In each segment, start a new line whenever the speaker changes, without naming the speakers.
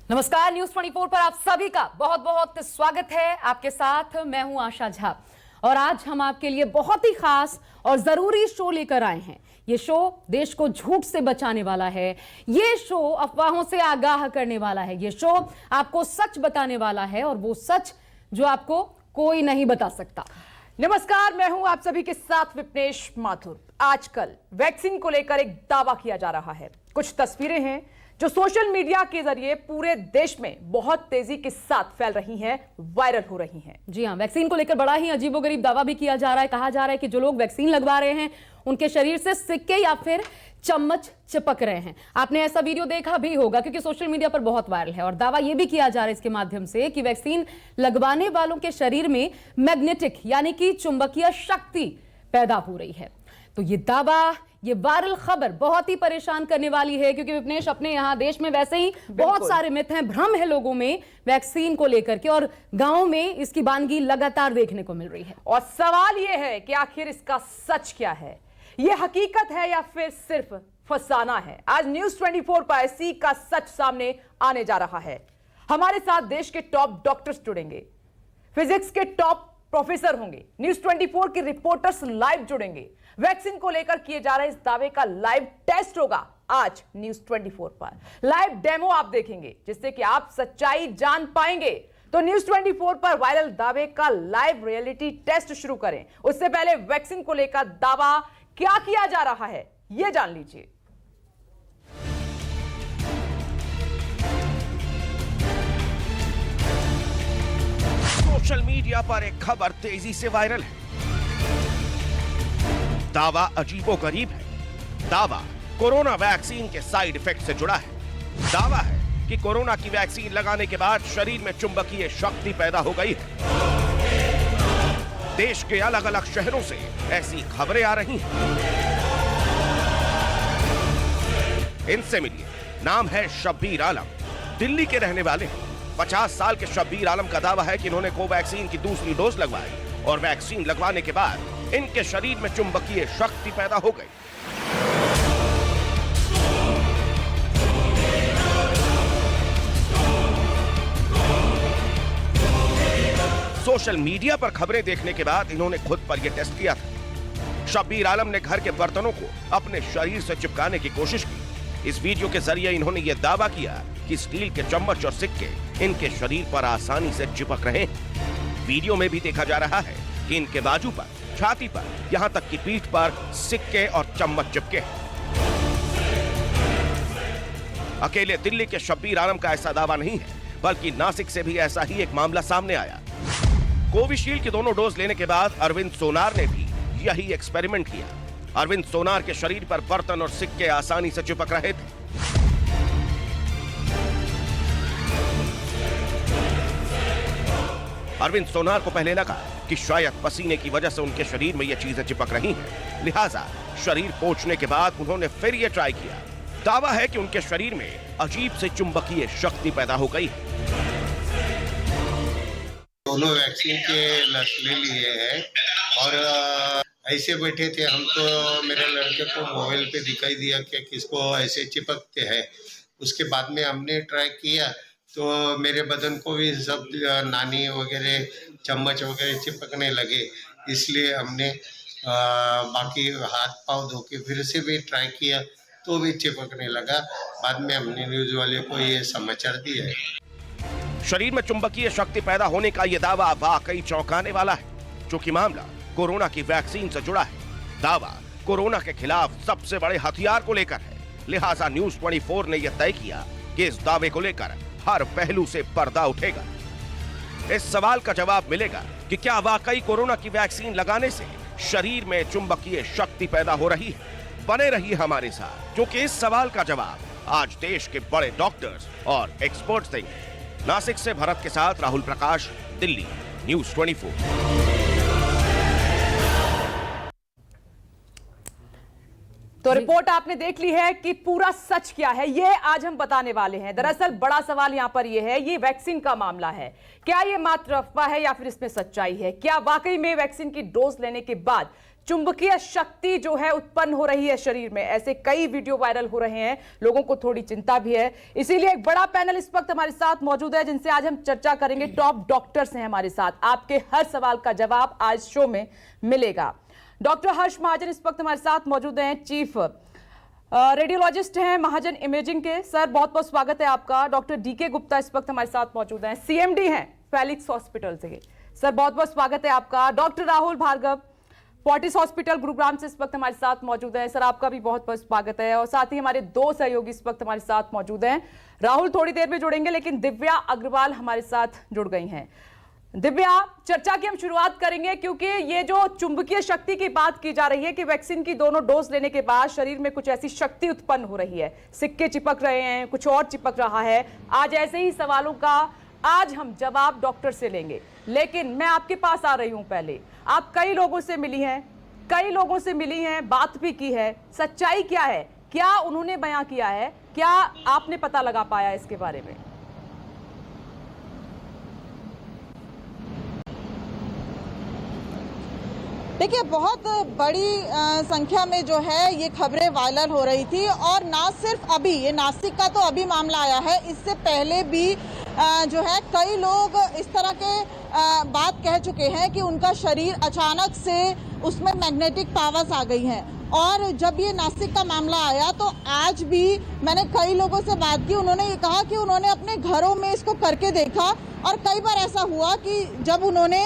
नमस्कार, न्यूज 24 पर आप सभी का बहुत बहुत स्वागत है। आपके साथ मैं हूं आशा झा और आज हम आपके लिए बहुत ही खास और जरूरी शो लेकर आए हैं। ये शो देश को झूठ से बचाने वाला है, ये शो अफवाहों से आगाह करने वाला है, ये शो आपको सच बताने वाला है और वो सच जो आपको कोई नहीं बता सकता।
नमस्कार, मैं हूं आप सभी के साथ विपनेश माथुर। आजकल वैक्सीन को लेकर एक दावा किया जा रहा है। कुछ तस्वीरें हैं जो सोशल मीडिया के जरिए पूरे देश में बहुत तेजी के साथ फैल रही हैं, वायरल हो रही हैं।
जी हां, वैक्सीन को लेकर बड़ा ही अजीबोगरीब दावा भी किया जा रहा है। कहा जा रहा है कि जो लोग वैक्सीन लगवा रहे हैं उनके शरीर से सिक्के या फिर चम्मच चिपक रहे हैं। आपने ऐसा वीडियो देखा भी होगा क्योंकि सोशल मीडिया पर बहुत वायरल है और दावा यह भी किया जा रहा है इसके माध्यम से कि वैक्सीन लगवाने वालों के शरीर में मैग्नेटिक यानी कि चुंबकीय शक्ति पैदा हो रही है। तो ये दावा, ये वायरल खबर बहुत ही परेशान करने वाली है क्योंकि विपनेश अपने यहाँ देश में वैसे ही बहुत सारे मिथ हैं, भ्रम है लोगों में वैक्सीन को लेकर के और गांव में इसकी वानगी लगातार देखने को मिल रही है।
और सवाल यह है कि आखिर इसका सच क्या है? ये हकीकत है या फिर सिर्फ फसाना है? आज न्यूज 24 पर इसी का सच सामने आने जा रहा है। हमारे साथ देश के टॉप डॉक्टर्स जुड़ेंगे, फिजिक्स के टॉप प्रोफेसर होंगे, न्यूज 24 के रिपोर्टर्स लाइव जुड़ेंगे। वैक्सीन को लेकर किए जा रहे इस दावे का लाइव टेस्ट होगा आज न्यूज 24 पर। लाइव डेमो आप देखेंगे जिससे कि आप सच्चाई जान पाएंगे। तो न्यूज 24 पर वायरल दावे का लाइव रियलिटी टेस्ट शुरू करें। उससे पहले वैक्सीन को लेकर दावा क्या किया जा रहा है यह जान लीजिए।
सोशल मीडिया पर एक खबर तेजी से वायरल है। दावा अजीबोगरीब है। दावा कोरोना वैक्सीन के साइड इफेक्ट से जुड़ा है। दावा है कि कोरोना की वैक्सीन लगाने के बाद शरीर में चुंबकीय शक्ति पैदा हो गई है। देश के अलग अलग शहरों से ऐसी खबरें आ रही हैं। इनसे मिलिए, नाम है शब्बीर आलम, दिल्ली के रहने वाले हैं। 50 साल के शब्बीर आलम का दावा है कि इन्होंने कोवैक्सीन की दूसरी डोज लगवाई और वैक्सीन लगवाने के बाद इनके शरीर में चुंबकीय शक्ति पैदा हो गई। सोशल मीडिया पर खबरें देखने के बाद इन्होंने खुद पर यह टेस्ट किया था। शब्बीर आलम ने घर के बर्तनों को अपने शरीर से चिपकाने की कोशिश की। इस वीडियो के जरिए इन्होंने यह दावा किया कि स्टील के चम्मच और सिक्के इनके शरीर पर आसानी से चिपक रहे हैं। वीडियो में भी देखा जा रहा है कि इनके बाजू पर, छाती पर, यहां तक कि पीठ पर सिक्के और चम्मच चिपके हैं। अकेले दिल्ली के शब्बीर आलम का ऐसा दावा नहीं है, बल्कि नासिक से भी ऐसा ही एक मामला सामने आया। कोविशील्ड की दोनों डोज लेने के बाद अरविंद सोनार ने भी यही एक्सपेरिमेंट किया। अरविंद सोनार के शरीर पर बर्तन और सिक्के आसानी से चिपक रहे थे। अरविंद सोनार को पहले लगा कि शायद पसीने की वजह से उनके शरीर में ये चीजें चिपक रही हैं। लिहाजा शरीर पोंछने के बाद उन्होंने फिर ये ट्राई किया। दावा है कि उनके शरीर में अजीब से चुंबकीय शक्ति पैदा हो गई है।
दोनों वैक्सीन के लस ले लिए हैं और ऐसे बैठे थे हम, तो मेरे लड़के को मोबाइल पे दिखाई दिया कि किसको ऐसे चिपकते हैं। उसके बाद में हमने ट्राई किया तो मेरे बदन को भी सब नानी वगैरह, चम्मच वगैरह चिपकने लगे। इसलिए हमने बाकी हाथ पाँव धो के फिर से भी ट्राई किया तो भी चिपकने लगा। बाद में हमने न्यूज वाले को ये समाचार दिया है।
शरीर में चुंबकीय शक्ति पैदा होने का यह दावा वाकई चौंकाने वाला है, क्योंकि मामला कोरोना की वैक्सीन से जुड़ा है। दावा कोरोना के खिलाफ सबसे बड़े हथियार को लेकर है। लिहाजा न्यूज 24 ने यह तय किया कि इस दावे को लेकर हर पहलू से पर्दा उठेगा। इस सवाल का जवाब मिलेगा कि क्या वाकई कोरोना की वैक्सीन लगाने से शरीर में चुंबकीय शक्ति पैदा हो रही है। बने रहिए हमारे साथ, क्योंकि इस सवाल का जवाब आज देश के बड़े डॉक्टर्स और एक्सपर्ट्स देंगे। नासिक से भरत के साथ राहुल प्रकाश, दिल्ली, न्यूज 24।
तो रिपोर्ट आपने देख ली है कि पूरा सच क्या है, यह आज हम बताने वाले हैं। दरअसल बड़ा सवाल यहां पर यह है, ये वैक्सीन का मामला है। क्या यह मात्र अफवाह है या फिर इसमें सच्चाई है? क्या वाकई में वैक्सीन की डोज लेने के बाद चुंबकीय शक्ति जो है उत्पन्न हो रही है शरीर में। ऐसे कई वीडियो वायरल हो रहे हैं, लोगों को थोड़ी चिंता भी है। इसीलिए एक बड़ा पैनल इस वक्त हमारे साथ मौजूद है जिनसे आज हम चर्चा करेंगे। टॉप डॉक्टर्स हैं हमारे साथ, आपके हर सवाल का जवाब आज शो में मिलेगा। डॉक्टर हर्ष महाजन इस वक्त हमारे साथ मौजूद हैं, चीफ रेडियोलॉजिस्ट हैं महाजन इमेजिंग के। सर बहुत बहुत स्वागत है आपका। डॉक्टर डीके गुप्ता इस वक्त हमारे साथ मौजूद हैं, सीएमडी हैं फेलिक्स हॉस्पिटल से। सर बहुत बहुत स्वागत है आपका। डॉक्टर राहुल भार्गव फोर्टिस हॉस्पिटल गुरुग्राम से इस वक्त हमारे साथ मौजूद है। सर आपका भी बहुत बहुत स्वागत है। और साथ ही हमारे दो सहयोगी इस वक्त हमारे साथ मौजूद हैं। राहुल थोड़ी देर में जुड़ेंगे, लेकिन दिव्या अग्रवाल हमारे साथ जुड़ गई हैं। दिव्या, चर्चा की हम शुरुआत करेंगे क्योंकि ये जो चुंबकीय शक्ति की बात की जा रही है कि वैक्सीन की दोनों डोज लेने के बाद शरीर में कुछ ऐसी शक्ति उत्पन्न हो रही है, सिक्के चिपक रहे हैं, कुछ और चिपक रहा है। आज ऐसे ही सवालों का आज हम जवाब डॉक्टर से लेंगे, लेकिन मैं आपके पास आ रही हूं। पहले आप कई लोगों से मिली हैं, बात भी की है। सच्चाई क्या है? क्या उन्होंने बयां किया है? क्या आपने पता लगा पाया इसके बारे में?
देखिए, बहुत बड़ी संख्या में जो है ये खबरें वायरल हो रही थी। और ना सिर्फ अभी ये नासिक का तो अभी मामला आया है, इससे पहले भी जो है कई लोग इस तरह के बात कह चुके हैं कि उनका शरीर अचानक से उसमें मैग्नेटिक पावर्स आ गई हैं। और जब ये नासिक का मामला आया तो आज भी मैंने कई लोगों से बात की, उन्होंने ये कहा कि उन्होंने अपने घरों में इसको करके देखा और कई बार ऐसा हुआ कि जब उन्होंने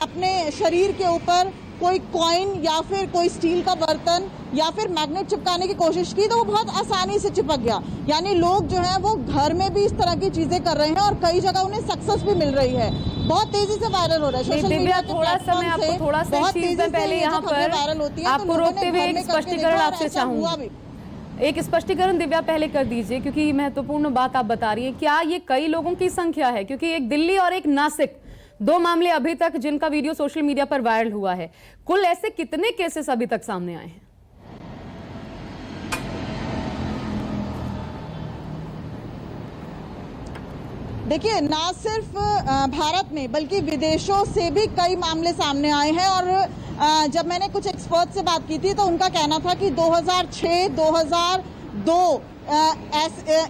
अपने शरीर के ऊपर कोई कॉइन या फिर कोई स्टील का बर्तन या फिर मैग्नेट चिपकाने की कोशिश की तो वो बहुत आसानी से चिपक गया। यानी लोग जो है वो घर में भी इस तरह की चीजें कर रहे हैं और कई जगह उन्हें सक्सेस भी मिल रही है। बहुत तेजी से वायरल हो रहा है सोशल मीडिया के प्लेटफॉर्म से।
थोड़ा सा चीज में पहले यहाँ पर
वायरल होती है,
आपको रोकते हुए एक स्पष्टीकरण आपसे चाहूंगी। एक स्पष्टीकरण दिव्या पहले कर दीजिए, क्योंकि महत्वपूर्ण बात आप बता रही है। क्या ये कई लोगों की संख्या है? क्योंकि एक दिल्ली और एक नासिक, दो मामले अभी तक जिनका वीडियो सोशल मीडिया पर वायरल हुआ है। कुल ऐसे कितने केसेस अभी तक सामने आए हैं?
देखिए, ना सिर्फ भारत में बल्कि विदेशों से भी कई मामले सामने आए हैं। और जब मैंने कुछ एक्सपर्ट से बात की थी तो उनका कहना था कि 2006, 2002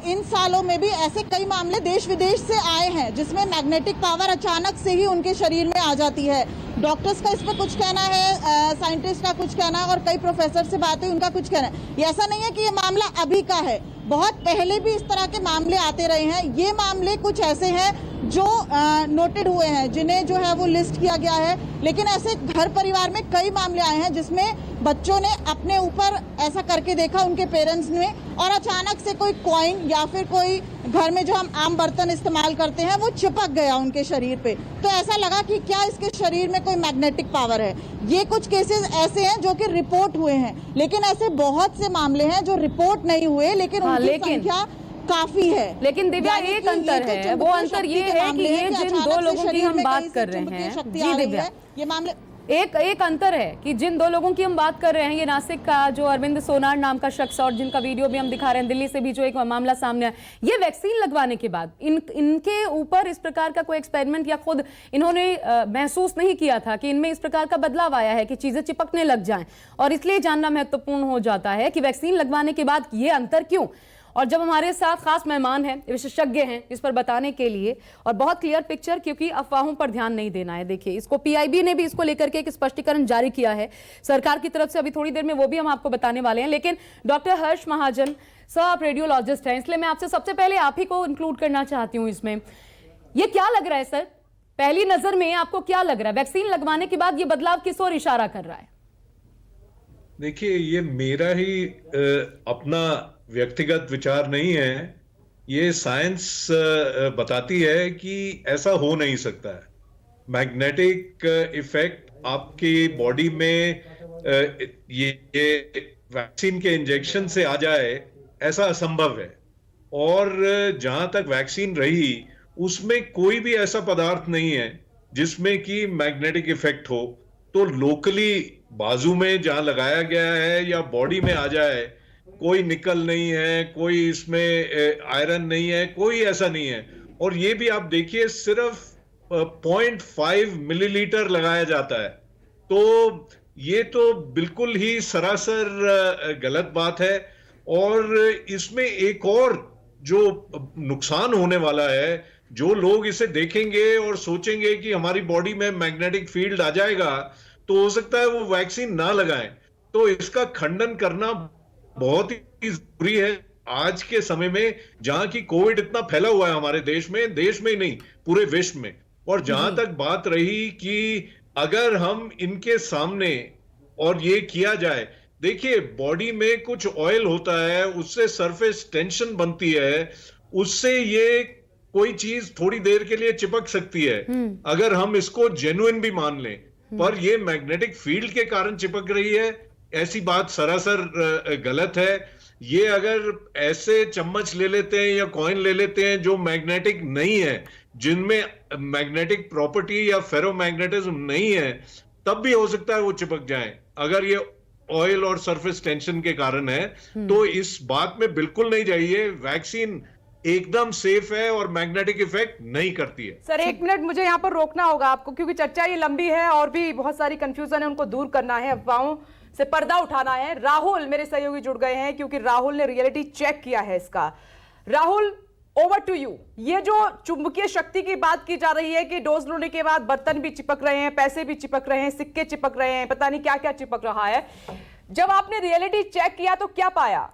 इन सालों में भी ऐसे कई मामले देश विदेश से आए हैं जिसमें मैग्नेटिक पावर अचानक से ही उनके शरीर में आ जाती है। डॉक्टर्स का इस पर कुछ कहना है, साइंटिस्ट का कुछ कहना है और कई प्रोफेसर से बात हुई, उनका कुछ कहना है। ये ऐसा नहीं है कि ये मामला अभी का है, बहुत पहले भी इस तरह के मामले आते रहे हैं। ये मामले कुछ ऐसे हैं जो नोटेड हुए हैं, जिन्हें जो है वो लिस्ट किया गया है। लेकिन ऐसे घर परिवार में कई मामले आए हैं जिसमें बच्चों ने अपने ऊपर ऐसा करके देखा, उनके पेरेंट्स ने, और अचानक से कोई कॉइन या फिर कोई घर में जो हम आम बर्तन इस्तेमाल करते हैं वो चिपक गया उनके शरीर पे। तो ऐसा लगा कि क्या इसके शरीर में कोई मैग्नेटिक पावर है। ये कुछ केसेस ऐसे हैं जो कि रिपोर्ट हुए हैं, लेकिन ऐसे बहुत से मामले हैं जो रिपोर्ट नहीं हुए लेकिन उनकी संख्या काफी है।
लेकिन दिव्या एक अंतर है, वो अंतर ये है कि ये जिन दो लोगों की हम बात कर रहे हैं, जी दिव्या,
ये मामले
एक अंतर है कि जिन दो लोगों की हम बात कर रहे हैं, ये नासिक का जो अरविंद सोनार नाम का शख्स और जिनका वीडियो भी हम दिखा रहे हैं, दिल्ली से भी जो एक मामला सामने आया, ये वैक्सीन लगवाने के बाद इनके ऊपर इस प्रकार का कोई एक्सपेरिमेंट या खुद इन्होंने महसूस नहीं किया था कि इनमें इस प्रकार का बदलाव आया है कि चीजें चिपकने लग जाएं, और इसलिए जानना महत्वपूर्ण हो जाता है कि वैक्सीन लगवाने के बाद ये अंतर क्यों। और जब हमारे साथ खास मेहमान हैं, विशेषज्ञ हैं इस पर बताने के लिए, और बहुत क्लियर पिक्चर, क्योंकि अफवाहों पर ध्यान नहीं देना है। देखिए, इसको पीआईबी ने भी इसको लेकर के एक स्पष्टीकरण जारी किया है सरकार की तरफ से, अभी थोड़ी देर में वो भी हम आपको बताने वाले हैं। लेकिन डॉक्टर हर्ष महाजन सर, आप रेडियोलॉजिस्ट हैं, इसलिए मैं आपसे सबसे पहले आप ही को इंक्लूड करना चाहती हूँ इसमें। ये क्या लग रहा है सर, पहली नजर में आपको क्या लग रहा है, वैक्सीन लगवाने के बाद ये बदलाव किस ओर इशारा कर रहा है?
देखिए, ये मेरा ही अपना व्यक्तिगत विचार नहीं है, ये साइंस बताती है कि ऐसा हो नहीं सकता है। मैग्नेटिक इफेक्ट आपकी बॉडी में ये वैक्सीन के इंजेक्शन से आ जाए, ऐसा असंभव है। और जहां तक वैक्सीन रही, उसमें कोई भी ऐसा पदार्थ नहीं है जिसमें कि मैग्नेटिक इफेक्ट हो। तो लोकली बाजू में जहां लगाया गया है या बॉडी में आ जाए, कोई निकल नहीं है, कोई इसमें आयरन नहीं है, कोई ऐसा नहीं है। और ये भी आप देखिए, सिर्फ 0.5 मिलीलीटर लगाया जाता है। तो ये तो बिल्कुल ही सरासर गलत बात है। और इसमें एक और जो नुकसान होने वाला है, जो लोग इसे देखेंगे और सोचेंगे कि हमारी बॉडी में मैग्नेटिक फील्ड आ जाएगा, तो हो सकता है वो वैक्सीन ना लगाएं। तो इसका खंडन करना बहुत ही जरूरी है आज के समय में, जहां की कोविड इतना फैला हुआ है हमारे देश में ही नहीं पूरे विश्व में। और जहां तक बात रही कि अगर हम इनके सामने और ये किया जाए, देखिए बॉडी में कुछ ऑयल होता है, उससे सरफेस टेंशन बनती है, उससे ये कोई चीज थोड़ी देर के लिए चिपक सकती है अगर हम इसको जेन्युइन भी मान लें, पर ये मैग्नेटिक फील्ड के कारण चिपक रही है, ऐसी बात सरासर गलत है। ये अगर ऐसे चम्मच ले लेते हैं या कॉइन ले लेते हैं जो मैग्नेटिक नहीं है, जिनमें मैग्नेटिक प्रॉपर्टी या फेरोमैग्नेटिज्म नहीं है, तब भी हो सकता है वो चिपक जाए। अगर ये ऑयल और सरफेस टेंशन के कारण है तो इस बात में बिल्कुल नहीं जाइए। वैक्सीन एकदम सेफ है और मैग्नेटिक इफेक्ट नहीं करती है।
सर 1 मिनट मुझे यहाँ पर रोकना होगा आपको, क्योंकि चर्चा ये लंबी है और भी बहुत सारी कंफ्यूजन है, उनको दूर करना है, अफवाहों से पर्दा उठाना है। राहुल मेरे सहयोगी जुड़ गए हैं क्योंकि राहुल ने रियलिटी चेक किया है इसका। Rahul, over to you. ये जो चुंबकीय शक्ति की बात की जा रही है कि डोज लेने के बाद बर्तन भी चिपक रहे हैं, पैसे भी चिपक रहे हैं, सिक्के चिपक रहे हैं, पता नहीं क्या क्या चिपक रहा है, जब आपने रियलिटी चेक किया तो क्या पाया?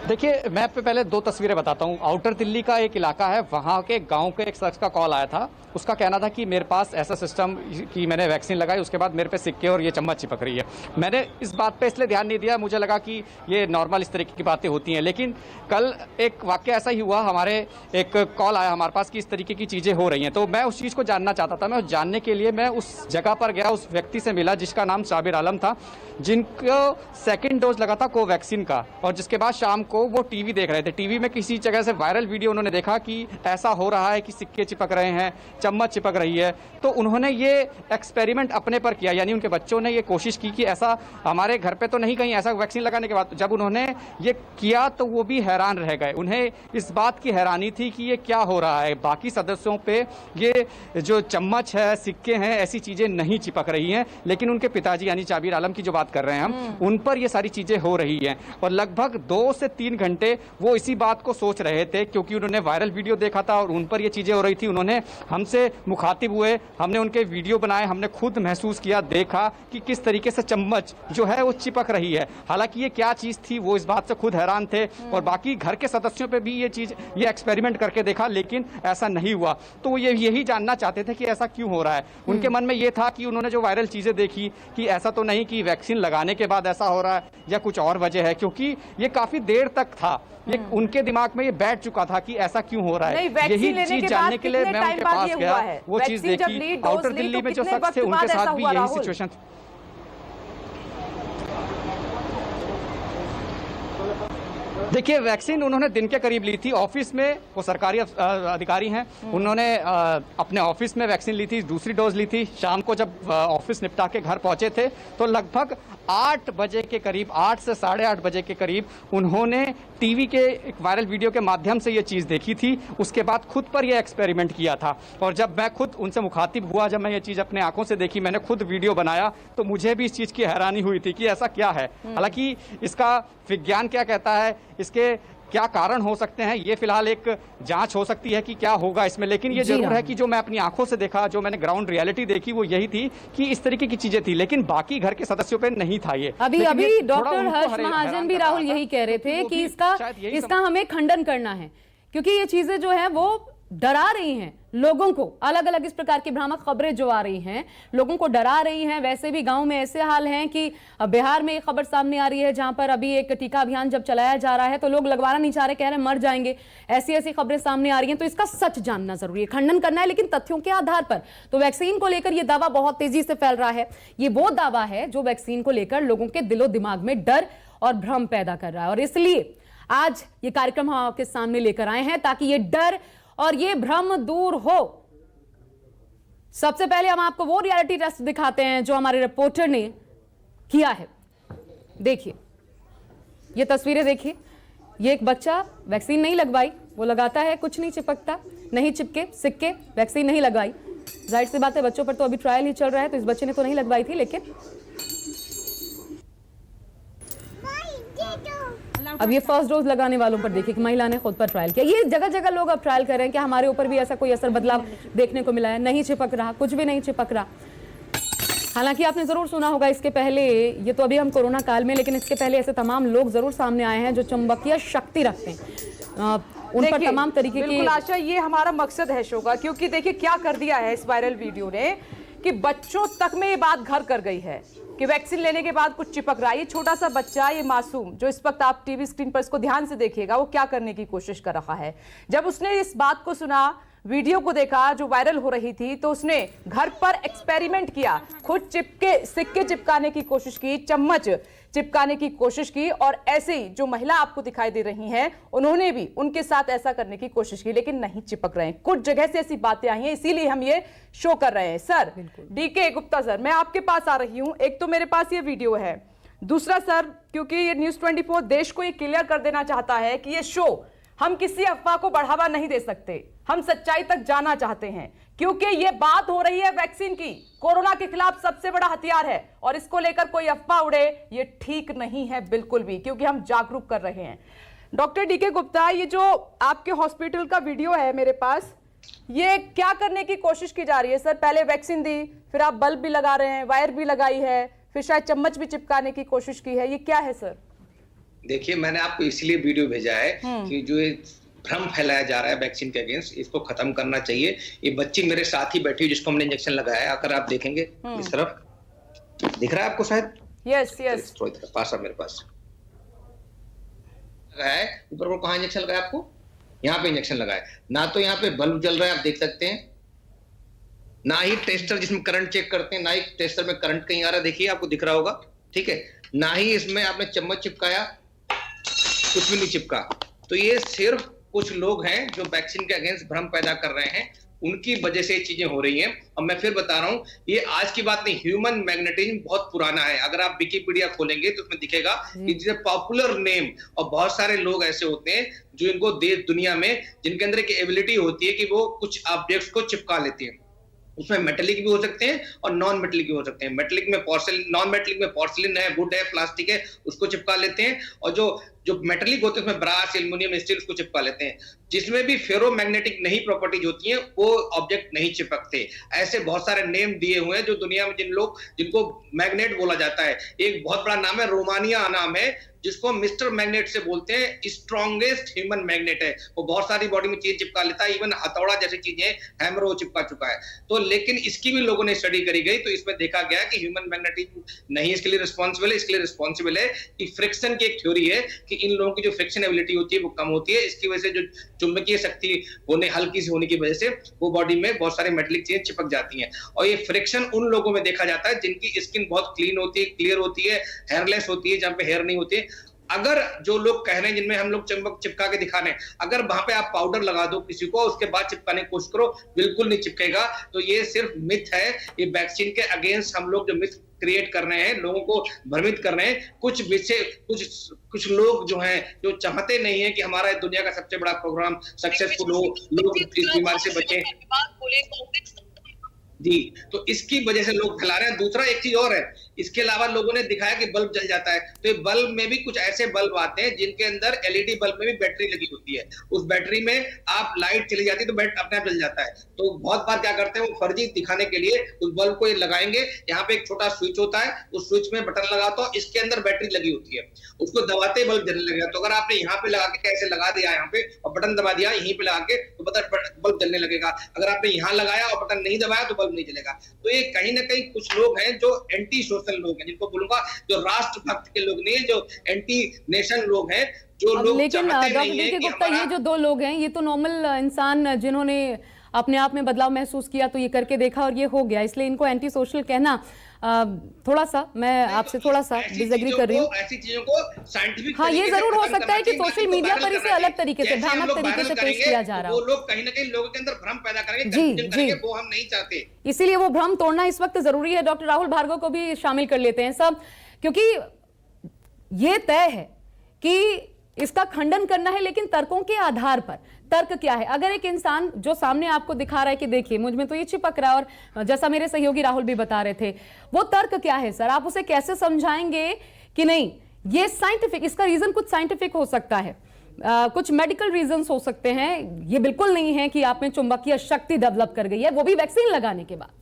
देखिए, मैं आपको पहले 2 तस्वीरें बताता हूं। आउटर दिल्ली का एक इलाका है, वहां के गांव के एक शख्स का कॉल आया था। उसका कहना था कि मेरे पास ऐसा सिस्टम कि मैंने वैक्सीन लगाई, उसके बाद मेरे पे सिक्के और ये चम्मच चिपक रही है। मैंने इस बात पे इसलिए ध्यान नहीं दिया, मुझे लगा कि ये नॉर्मल इस तरीके की बातें होती हैं। लेकिन कल एक वाकया ऐसा ही हुआ, हमारे एक कॉल आया हमारे पास कि इस तरीके की चीज़ें हो रही हैं। तो मैं उस चीज़ को जानना चाहता था। मैं उस जानने के लिए मैं उस जगह पर गया, उस व्यक्ति से मिला जिसका नाम साबिर आलम था, जिनको 2nd डोज लगा था कोवैक्सीन का, और जिसके बाद शाम को वो टीवी देख रहे थे। टीवी में किसी जगह से वायरल वीडियो उन्होंने देखा कि ऐसा हो रहा है कि सिक्के चिपक रहे हैं, चम्मच चिपक रही है। तो उन्होंने ये एक्सपेरिमेंट अपने पर किया, यानी उनके बच्चों ने ये कोशिश की कि ऐसा हमारे घर पे तो नहीं कहीं ऐसा वैक्सीन लगाने के बाद। जब उन्होंने ये किया तो वो भी हैरान रह गए। उन्हें इस बात की हैरानी थी कि ये क्या हो रहा है, बाकी सदस्यों पे ये जो चम्मच है, सिक्के हैं, ऐसी चीजें नहीं चिपक रही हैं, लेकिन उनके पिताजी यानी साबिर आलम की जो बात कर रहे हैं हम, उन पर ये सारी चीजें हो रही हैं। और लगभग 2 से 3 घंटे वो इसी बात को सोच रहे थे, क्योंकि उन्होंने वायरल वीडियो देखा था और उन पर ये चीजें हो रही थी। उन्होंने हमसे मुखातिब हुए, हमने उनके वीडियो बनाए, हमने खुद महसूस किया, देखा कि किस तरीके से चम्मच जो है वो चिपक रही है। हालांकि ये क्या चीज थी वो इस बात से खुद हैरान थे, और बाकी घर के सदस्यों पे भी ये एक्सपेरिमेंट करके देखा, लेकिन ऐसा नहीं हुआ। तो वो यही जानना चाहते थे कि ऐसा क्यों हो रहा है। उनके मन में ये था कि उन्होंने जो वायरल चीजें देखी कि ऐसा तो नहीं कि वैक्सीन लगाने के बाद ऐसा हो रहा है या कुछ और वजह है, क्योंकि ये काफी देर तक था, ये उनके दिमाग में ये बैठ चुका था कि ऐसा क्यों हो रहा है। यही चीज जानने के लिए मैं उनके पास गया, वो चीज देखी। आउटर दिल्ली में जो शख्स थे उनके साथ भी यही सिचुएशन थी। देखिए, वैक्सीन उन्होंने दिन के करीब ली थी। ऑफिस में वो सरकारी अधिकारी हैं, उन्होंने अपने ऑफिस में वैक्सीन ली थी, दूसरी डोज ली थी। शाम को जब ऑफिस निपटा के घर पहुंचे थे तो लगभग 8 बजे के करीब, 8 से 8:30 बजे के करीब उन्होंने टीवी के एक वायरल वीडियो के माध्यम से ये चीज़ देखी थी। उसके बाद खुद पर ये एक्सपेरिमेंट किया था। और जब मैं खुद उनसे मुखातिब हुआ, जब मैं ये चीज़ अपने आंखों से देखी, मैंने खुद वीडियो बनाया, तो मुझे भी इस चीज़ की हैरानी हुई थी कि ऐसा क्या है। हालांकि इसका विज्ञान क्या कहता है, इसके क्या कारण हो सकते हैं, ये फिलहाल एक जांच हो सकती है कि क्या होगा इसमें। लेकिन ये जरूर है कि जो मैं अपनी आंखों से देखा, जो मैंने ग्राउंड रियलिटी देखी, वो यही थी कि इस तरीके की चीजें थी, लेकिन बाकी घर के सदस्यों पे नहीं था ये।
अभी डॉक्टर हर्ष महाजन भी राहुल यही कह रहे थे कि इसका हमें खंडन करना है, क्योंकि ये चीजें जो है वो डरा रही हैं लोगों को। अलग अलग इस प्रकार की भ्रामक खबरें जो आ रही हैं लोगों को डरा रही हैं। वैसे भी गांव में ऐसे हाल हैं कि बिहार में एक खबर सामने आ रही है जहां पर अभी एक टीका अभियान जब चलाया जा रहा है तो लोग लगवाना नहीं चाह रहे, कह रहे मर जाएंगे। ऐसी ऐसी खबरें सामने आ रही हैं, तो इसका सच जानना जरूरी है, खंडन करना है, लेकिन तथ्यों के आधार पर। तो वैक्सीन को लेकर यह दावा बहुत तेजी से फैल रहा है। ये वो दावा है जो वैक्सीन को लेकर लोगों के दिलो दिमाग में डर और भ्रम पैदा कर रहा है। और इसलिए आज ये कार्यक्रम हम आपके सामने लेकर आए हैं ताकि ये डर और ये भ्रम दूर हो। सबसे पहले हम आपको वो रियलिटी टेस्ट दिखाते हैं जो हमारे रिपोर्टर ने किया है। देखिए, ये तस्वीरें देखिए। ये एक बच्चा वैक्सीन नहीं लगवाई, वो लगाता है, कुछ नहीं चिपकता, नहीं चिपके सिक्के, वैक्सीन नहीं लगाई। जाहिर सी बात है बच्चों पर तो अभी ट्रायल ही चल रहा है, तो इस बच्चे ने तो नहीं लगवाई थी, लेकिन अब ये फर्स्ट डोज लगाने वालों पर देखिए कि महिला ने खुद पर ट्रायल किया। ये जगह जगह लोग अब ट्रायल कर रहे हैं कि हमारे ऊपर भी ऐसा कोई असर बदलाव देखने को मिला है। नहीं चिपक रहा, कुछ भी नहीं चिपक रहा। हालांकि आपने जरूर सुना होगा इसके पहले, ये तो अभी हम कोरोना काल में, लेकिन इसके पहले ऐसे तमाम लोग जरूर सामने आए हैं जो चुंबकीय शक्ति रखते हैं। उन पर तमाम तरीके की,
बिल्कुल आशा, ये हमारा मकसद है शो का, क्योंकि देखिए क्या कर दिया है इस वायरल वीडियो ने कि बच्चों तक में ये बात घर कर गई है कि वैक्सीन लेने के बाद कुछ चिपक रहा है। ये छोटा सा बच्चा, ये मासूम, जो इस वक्त आप टीवी स्क्रीन पर इसको ध्यान से देखिएगा, वो क्या करने की कोशिश कर रहा है। जब उसने इस बात को सुना, वीडियो को देखा जो वायरल हो रही थी, तो उसने घर पर एक्सपेरिमेंट किया, खुद सिक्के चिपकाने की कोशिश की, चम्मच चिपकाने की कोशिश की, और ऐसे ही जो महिला आपको दिखाई दे रही हैं उन्होंने भी उनके साथ ऐसा करने की कोशिश की, लेकिन नहीं चिपक रहे हैं। कुछ जगह से ऐसी बातें आई हैं, इसीलिए हम ये शो कर रहे हैं। सर डीके गुप्ता सर, मैं आपके पास आ रही हूं। एक तो मेरे पास ये वीडियो है, दूसरा सर, क्योंकि ये न्यूज़ 24 देश को ये क्लियर कर देना चाहता है कि ये शो, हम किसी अफवाह को बढ़ावा नहीं दे सकते, हम सच्चाई तक जाना चाहते हैं, क्योंकि ये बात हो रही है वैक्सीन की, कोरोना के खिलाफ सबसे बड़ा हथियार है, और इसको लेकर कोई अफवाह उड़े ये ठीक नहीं है बिल्कुल भी, क्योंकि हम जागरूक कर रहे हैं। डॉक्टर डीके गुप्ता, ये जो आपके हॉस्पिटल का वीडियो है मेरे पास, ये क्या करने की कोशिश की जा रही है सर? पहले वैक्सीन दी, फिर आप बल्ब भी लगा रहे हैं, वायर भी लगाई है, फिर शायद चम्मच भी चिपकाने की कोशिश की है, ये क्या है सर?
देखिए, मैंने आपको इसलिए वीडियो भेजा है कि जो ये भ्रम फैलाया जा रहा है वैक्सीन के अगेंस्ट, इसको खत्म करना चाहिए। ये बच्ची मेरे साथ ही बैठी हुई जिसको हमने इंजेक्शन लगाया है, अगर आप देखेंगे इस तरफ दिख रहा है आपको शायद,
यस यस,
पास मेरे पास लगाया है। ऊपर को कहाँ इंजेक्शन लगाया आपको? यहाँ पे इंजेक्शन लगाया। ना तो यहाँ पे बल्ब जल रहा है, आप देख सकते हैं, ना ही टेस्टर जिसमें करंट चेक करते हैं, ना ही टेस्टर में करंट कहीं आ रहा है, देखिए आपको दिख रहा होगा, ठीक है। ना ही इसमें आपने चम्मच चिपकाया, कुछ भी नहीं चिपका। तो ये सिर्फ कुछ लोग हैं जो वैक्सीन के अगेंस्ट भ्रम पैदा कर रहे हैं, उनकी वजह से ये चीजें हो रही हैं। और मैं फिर बता रहा हूं, ये आज की बात नहीं, ह्यूमन मैग्नेटिज्म बहुत पुराना है। अगर आप विकिपीडिया खोलेंगे तो उसमें दिखेगा कि जो पॉपुलर नेम, और बहुत सारे लोग ऐसे होते हैं जो इनको देश दुनिया में, जिनके अंदर एक एबिलिटी होती है कि वो कुछ ऑब्जेक्ट्स को चिपका लेते हैं। उसमें मेटेलिक भी हो सकते हैं और नॉन मेटेलिक भी हो सकते हैं। मेटेलिक में पोर्सिलिन, नॉन मेटेलिक में पोर्सिलिन है, वुड है, प्लास्टिक है, उसको चिपका लेते हैं। और जो मेटेलिक होते हैं उसमें ब्रास, एल्युमिनियम, स्टील, उसको चिपका लेते हैं। जिसमें भी फेरोमैग्नेटिक नहीं प्रॉपर्टीज होती हैं वो ऑब्जेक्ट नहीं चिपकते। ऐसे बहुत सारे नेम दिए हुए हैं जो दुनिया में जिनको मैग्नेट बोला जाता है। एक बहुत बड़ा नाम है, रोमानिया नाम है, जिसको मिस्टर मैग्नेट से बोलते हैं, स्ट्रॉन्गेस्ट ह्यूमन मैग्नेट है। वो बहुत सारी बॉडी में चीज चिपका लेता है, इवन हथौड़ा जैसी चीजें, हैमर, वो चिपका चुका है। तो लेकिन इसकी भी लोगों ने स्टडी करी गई, तो इसमें देखा गया कि ह्यूमन मैग्नेटिज्म नहीं इसके लिए रिस्पॉन्सिबल है। इसके लिए रिस्पॉन्सिबल है कि फ्रिक्शन की एक थ्योरी है कि इन लोगों की जो फ्रिक्शन एबिलिटी होती है वो कम होती है। इसकी वजह से जो चुंबकीय शक्ति हल्की सी होने की वजह से वो बॉडी में बहुत सारे मेटेलिक चीजें चिपक जाती हैं। और ये फ्रिक्शन उन लोगों में देखा जाता है जिनकी स्किन बहुत क्लीन होती है, क्लियर होती है, हेयरलेस होती है, जहां पे हेयर नहीं होती है। अगर जो लोग कह रहे हैं, जिनमें हम लोग चिपका के दिखा रहे हैं, अगर वहां पे आप पाउडर लगा दो किसी को, उसके बाद चिपकाने की कोशिश करो, बिल्कुल नहीं चिपकेगा। तो ये सिर्फ मिथ है। ये वैक्सीन के अगेंस्ट हम लोग जो मिथ क्रिएट कर रहे हैं, लोगों को भ्रमित कर रहे हैं। कुछ लोग जो हैं, जो चाहते नहीं है कि हमारा दुनिया का सबसे बड़ा प्रोग्राम सक्सेसफुल हो, लोग इस बीमारी से बचें जी, तो इसकी वजह से लोग फैला रहे हैं। दूसरा एक चीज और है, इसके अलावा लोगों ने दिखाया कि बल्ब जल जाता है। तो ये बल्ब में भी कुछ ऐसे बल्ब आते हैं जिनके अंदर एलईडी बल्ब में भी बैटरी लगी होती है। उस बैटरी में आप लाइट चली जाती है तो बैट अपने आप जल जाता है। तो बहुत बार क्या करते हैं, वो फर्जी दिखाने के लिए उस बल्ब को ये लगाएंगे। यहाँ पे एक छोटा स्विच होता है, उस स्विच में बटन लगाता हो, इसके अंदर बैटरी लगी होती है, उसको दबाते बल्ब जलने लगेगा। तो अगर आपने यहाँ पे लगा के ऐसे लगा दिया यहाँ पे और बटन दबा दिया यहीं पे लगा के, तो बल्ब जलने लगेगा। अगर आपने यहाँ लगाया और बटन नहीं दबाया तो बल्ब नहीं जलेगा। तो ये कहीं ना कहीं कुछ लोग हैं जो एंटी सोशल लोग हैं, जिनको बोलूंगा जो राष्ट्रभक्त के लोग नहीं है, जो एंटी नेशन लोग हैं, जो लोग
लेकिन डॉक्टर डीके गुप्ता, ये जो दो लोग हैं, ये तो नॉर्मल इंसान जिन्होंने अपने आप में बदलाव महसूस किया तो ये करके देखा और ये हो गया, इसलिए इनको एंटी सोशल कहना थोड़ा सा, मैं आपसे थोड़ा सा डिसएग्री कर रही हूँ।
ऐसी चीजों को साइंटिफिक,
हाँ, ये जरूर हो सकता है कि सोशल मीडिया पर इसे अलग तरीके से, भ्रामक तरीके से पेश किया जा रहा है।
वो लोग कहीं ना कहीं लोगों के अंदर भ्रम पैदा करेंगे,
जी,
वो हम नहीं चाहते।
इसीलिए वो भ्रम तोड़ना इस वक्त जरूरी है। डॉक्टर राहुल भार्गव को भी शामिल कर लेते हैं सब, क्योंकि ये तय है कि इसका खंडन करना है, लेकिन तर्कों के आधार पर। तर्क क्या है? अगर एक इंसान जो सामने आपको दिखा रहा है कि देखिए मुझ में तो ये चिपक रहा है, और जैसा मेरे सहयोगी राहुल भी बता रहे थे, वो तर्क क्या है सर? आप उसे कैसे समझाएंगे कि नहीं ये साइंटिफिक, इसका रीजन कुछ साइंटिफिक हो सकता है, कुछ मेडिकल रीजंस हो सकते हैं, ये बिल्कुल नहीं है कि आप में चुंबकीय शक्ति डेवलप कर गई है, वो भी वैक्सीन लगाने के बाद।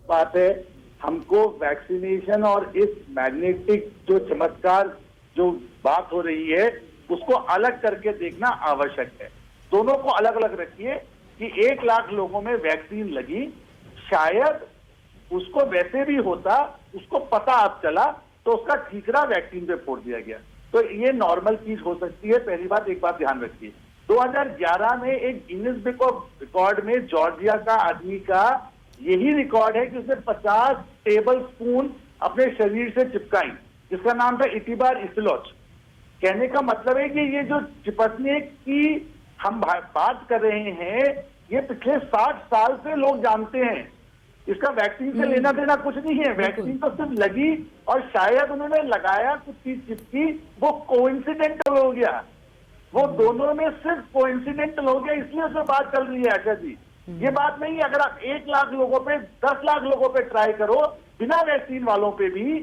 बात है, हमको वैक्सीनेशन और इस मैग्नेटिक जो चमत्कार जो बात हो रही है उसको अलग करके देखना आवश्यक है। दोनों को अलग अलग रखिए कि 1 लाख लोगों में वैक्सीन लगी, शायद उसको वैसे भी होता, उसको पता अब चला तो उसका ठीकरा वैक्सीन पे फोड़ दिया गया, तो ये नॉर्मल चीज हो सकती है। पहली बात, एक बात ध्यान रखिए, 2011 में एक गिनीज बुक ऑफ रिकॉर्ड में जॉर्जिया का आदमी का यही रिकॉर्ड है कि उसने 50 टेबल स्पून अपने शरीर से चिपकाई, जिसका नाम था इटिबार इस्लोच। कहने का मतलब है कि ये जो चिपकने की हम बात कर रहे हैं, ये पिछले 60 साल से लोग जानते हैं। इसका वैक्सीन से लेना देना कुछ नहीं है, वैक्सीन तो सिर्फ लगी और शायद उन्होंने लगाया, कुछ चीज चिपकी, वो कोइंसिडेंटल हो गया, वो दोनों में सिर्फ कोइंसिडेंटल हो गया, इसलिए उसमें बात चल रही है। आशा जी, ये बात नहीं है। अगर आप 1 लाख लोगों पे, 10 लाख लोगों पे ट्राई करो बिना वैक्सीन वालों पे भी,